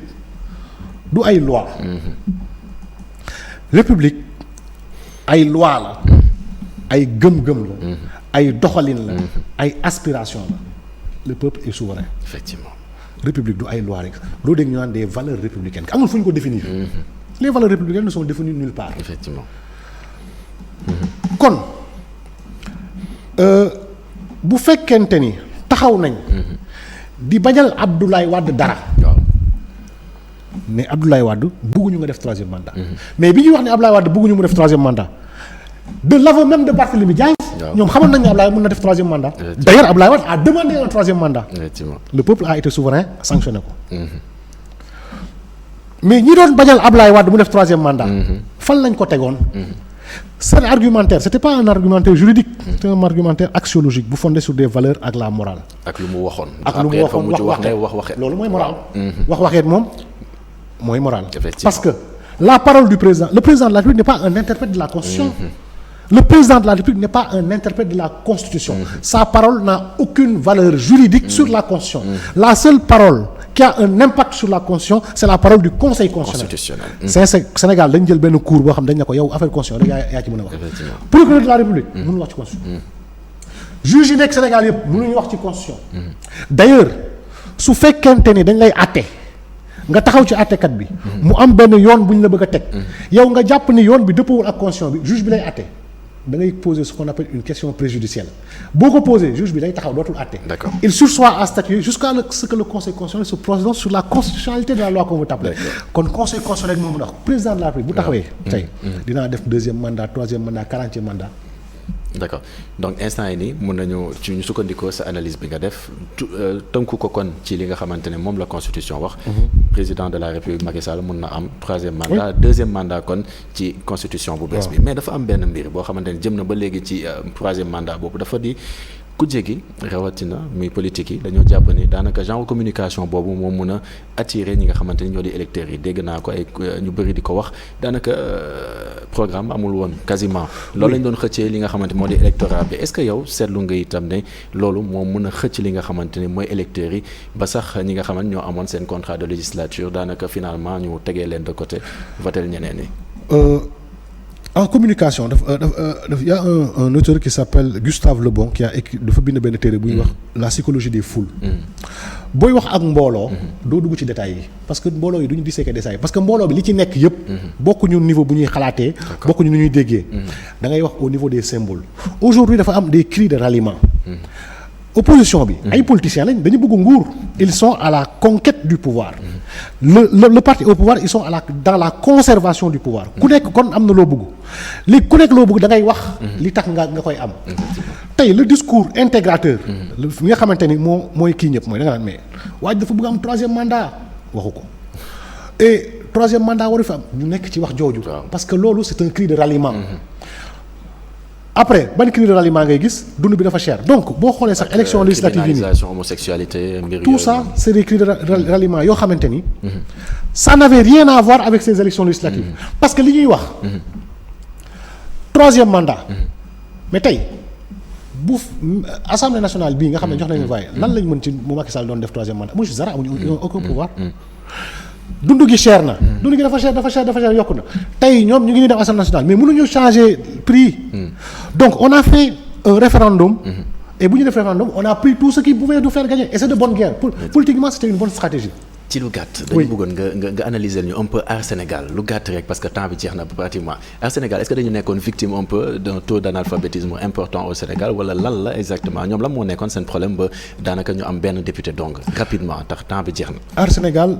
du ay loi république ay loi la ay gëm-gëm la ay doxalin la ay aspiration la le peuple est souverain.
effectivement.
république du ay loi rek loo dégg ñu naan des valeurs républicaines amul fu ñu ko définir. les valeurs républicaines ne sont définies nulle part.
effectivement.
kon bu fekkente ni taxaw nañ. di bañal Abdoulaye Wade dara.
waaw
mais Abdoulaye Wade bëgguñu nga def troisième mandat. mais bi ñuy wax ne Abdoulaye Wade bëgguñu mu def troisième mandat de l'aveu même de Barthélémy Dias. ñoom xamoon nañ ne Abdoulaye mën na def troisième mandat. d'ailleurs Abdoulaye Wade a demandé un troisième mandat.
effectivement.
le peuple a été souverain sanctionné ko. mais ñi doon bañal Abdoulaye Wade mu def troisième mandat. fan lañ ko tegoon. seen argumentaire c'était pas un argumentaire juridique. c'était un argumentaire axiologique bu fondé sur des valeurs ak la morale.
ak lu mu waxoon.
ak lu mu waxoon
wax waxee.
loolu mooy moral. wax waxeet moom mooy moral.
Effectivement.
parce que la parole du président le président de la République n'est pas un interprète de la Constitution. Le président de la République n'est pas un interprète de la Constitution. Sa parole n'a aucune valeur juridique sur la Constitution. La seule parole qui a un impact sur la Constitution, c'est la parole du Conseil constitutionnel. Sénégal dañu jël benn cours boo xam dañ ne ko yow affaire constitution rek yaa ci mën a wax.
effectivement.
Procureur de la République mënuñu wax ci constitution. Juge yi nekk Sénégal yëpp mënuñu wax ci constitution. D'ailleurs su fekkente ni dañ lay àtte nga taxaw ci àttekat bi. mu am benn yoon bu ñu la bëgg a teg. yow nga jàpp ni yoon bi dëppawul ak constitution bi juge bi lay àtte. da ngay poser ce qu'on appelle une question préjudicielle boo ko poser juge bi day taxaw dootul àtte.
D'accord.
Il sursoit à statuer jusqu'à ce que le conseil constitutionnel se prononce sur la constitutionnalité de la loi qu'on veut appeler. kon conseil constitutionnel moom la wax président de la République bu taxawee. tey dinaa def deuxième mandat troisième mandat 40e mandat.
d'accord donc instant yi nii mun nañu ci ñu sukkandikoo sa analyse bi nga def tënku ko kon ci li nga xamante ne moom la constitution wax. président de la République Macky Sall mun na am troisième mandat deuxième mandat kon ci constitution bu bees bi. mais dafa am benn mbir boo xamante ne jëm na ba léegi ci troisième mandat boobu dafa di kujje gi rawatina muy politique yi dañoo jàpp ni daanaka genre communication boobu moom mun a attirer ñi nga xamante ni ñoo di électeurs yi dégg naa ko ay ñu bëri di ko wax daanaka programme amul woon quasiment. loolu lañ doon xëccee li nga xamante moo di électorat bi est-ce que yow seetlu nga itam ne loolu moo mun a xëcc li nga xamante ni mooy électeurs yi ba sax ñi nga xamante ñoo amoon seen contrat de législature daanaka finalement ñu tegee leen de côté votel ñeneen ñi.
En communication il y a un auteur qui s'appelle Gustave Le Bon qui a écrit dafa bind benn téere bu ñuy wax la psychologie des foules. booy wax ak mbooloo. doo dugg ci détails yi parce que mbooloo yi du ñu disséquer détails parce que mbooloo bi li ci nekk yëpp. bokkuñu niveau bu ñuy xalaatee. bokkuñu nu ñuy déggee. da ngay wax au niveau des symboles. aujourd'hui dafa am des cris de ralliement. opposition bi ay politiciens lañ dañu bëgg nguur ils sont à la conquête du pouvoir le parti au pouvoir ils sont dans la conservation du pouvoir ku nekk kon am na loo bëgg léegi ku nekk loo bëgg da ngay wax li tax nga koy am tey le discours intégrateur li nga xamante ni mooy kii ñëpp mooy da nga naan mais waaye dafa bëgg am 3e mandat waxu ko et 3e mandat waru fi am ñu nekk ci wax jooju parce que loolu c'est un cri de ralliement après ban cri de ralliement ngay gis dund bi dafa cher donc boo xoolee sax élection législative yi nii
homosexualité
tout ça c'est des cris de ralliement yoo xamante ni ça n'avait rien à voir avec ces élections législatives parce que li ñuy wax 3e mandat mais tey bu assemblée nationale bii nga xam ne jox nañu voye lan lañ mën ci mu Macky Sall doon def 3e mandat amuñu ci dara amuñu aucun pouvoir dund gi cher na dund gi dafa cher yokku na tey ñoom ñu ngi nii def assemblée nationale mais mënuñu changer prix donc on a fait un référendum et bu ñu def référendum on a pris tout ce qui pouvait nous faire gagner et c'est de bonne guerre politiquement c'était une bonne stratégie.
ci lu gàtt dañu bëggoon nga analyser ñu un peu Aar Sénégal lu gàtt rek parce que temps bi jeex na pratiquement Aar Sénégal est-ce que dañu nekkoon victime un peu d'un taux d'analphabétisme important au Sénégal wala lan la exactement ñoom lan moo nekkoon seen problème ba daanaka ñu am benn député donc rapidement tax temps bi jeex na.
Aar Sénégal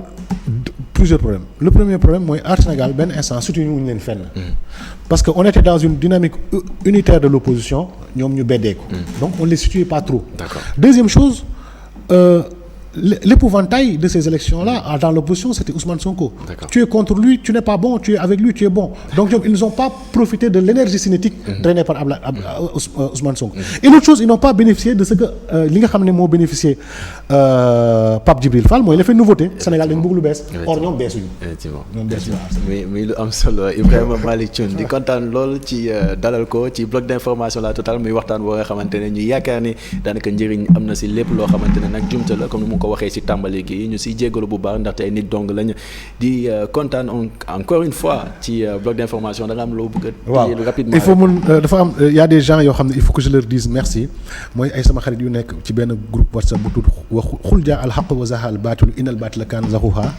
plusieurs problèmes le premier problème mooy Aar Sénégal benn instant surtout ñu leen fenn parce que on était dans une dynamique unitaire de l'opposition ñoom ñu beddee ko donc on les situait pas trop.
D'accord.
Deuxième chose l'épouvantail de ces élections-là dans l'opposition c'était Ousmane Sonko.
D'accord.
Tu es contre lui, tu n'es pas bon, tu es avec lui, tu es bon. Donc ils n'ont pas profité de l'énergie cinétique drainée par Ousmane Sonko. Et l'autre chose, ils n'ont pas bénéficié de ce que li nga xam ne moo bénéficié Pape Djibril Fall mooy l'effet nouveauté Sénégal dañu bëgg lu bees. Or ñoom beesuñu.
effectivement
ñoom beesuñu.
muy lu am solo Ibrahima Malick Thioune di kontaan lool ci dalal ko ci bloc d'information La Totale muy waxtaan boo nga xamante ne ñu yaakaar ni daanaka njëriñ am na si lépp loo xamante ne nag jumte la comme ko waxee ci tàmbali gi ñu siy jéggalu bu baax ndaxte ay nit dong lañ di kontaan encore une fois ci bloc d'information da nga am loo bëgg a téye rapidement
il faut mun dafa am y a des gens yoo xam ne il faut que je leur dise merci mooy ay sama xarit yu nekk ci benn groupe WhatsApp bu tudd wax xul jaa al haqq wa zahal baatilu innal baatila kaana zahuuqa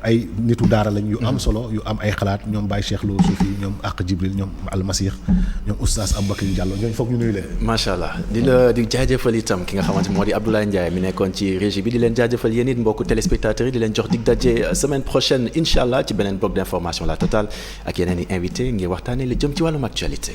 ay nitu daara lañ yu am solo yu am ay xalaat ñoom Baye Cheikh Lo Soufi ñoom Aq Jibril ñoom Al Masih ñoom Oustaz Aboubacry Diallo ñooñu foog ñu nuyu leen.
macha allah di jaajëfal itam ki nga xamante moo di Abdoulaye Ndiaye mi nekkoon ci régie bi di leen jaajëfal yéen it mbokku téléspectateurs yi di leen jox dig daje semaine prochaine incha allah ci beneen bloc d'information La Totale ak yeneen i invité ngir waxtaanee li jëm ci wàllum actualité.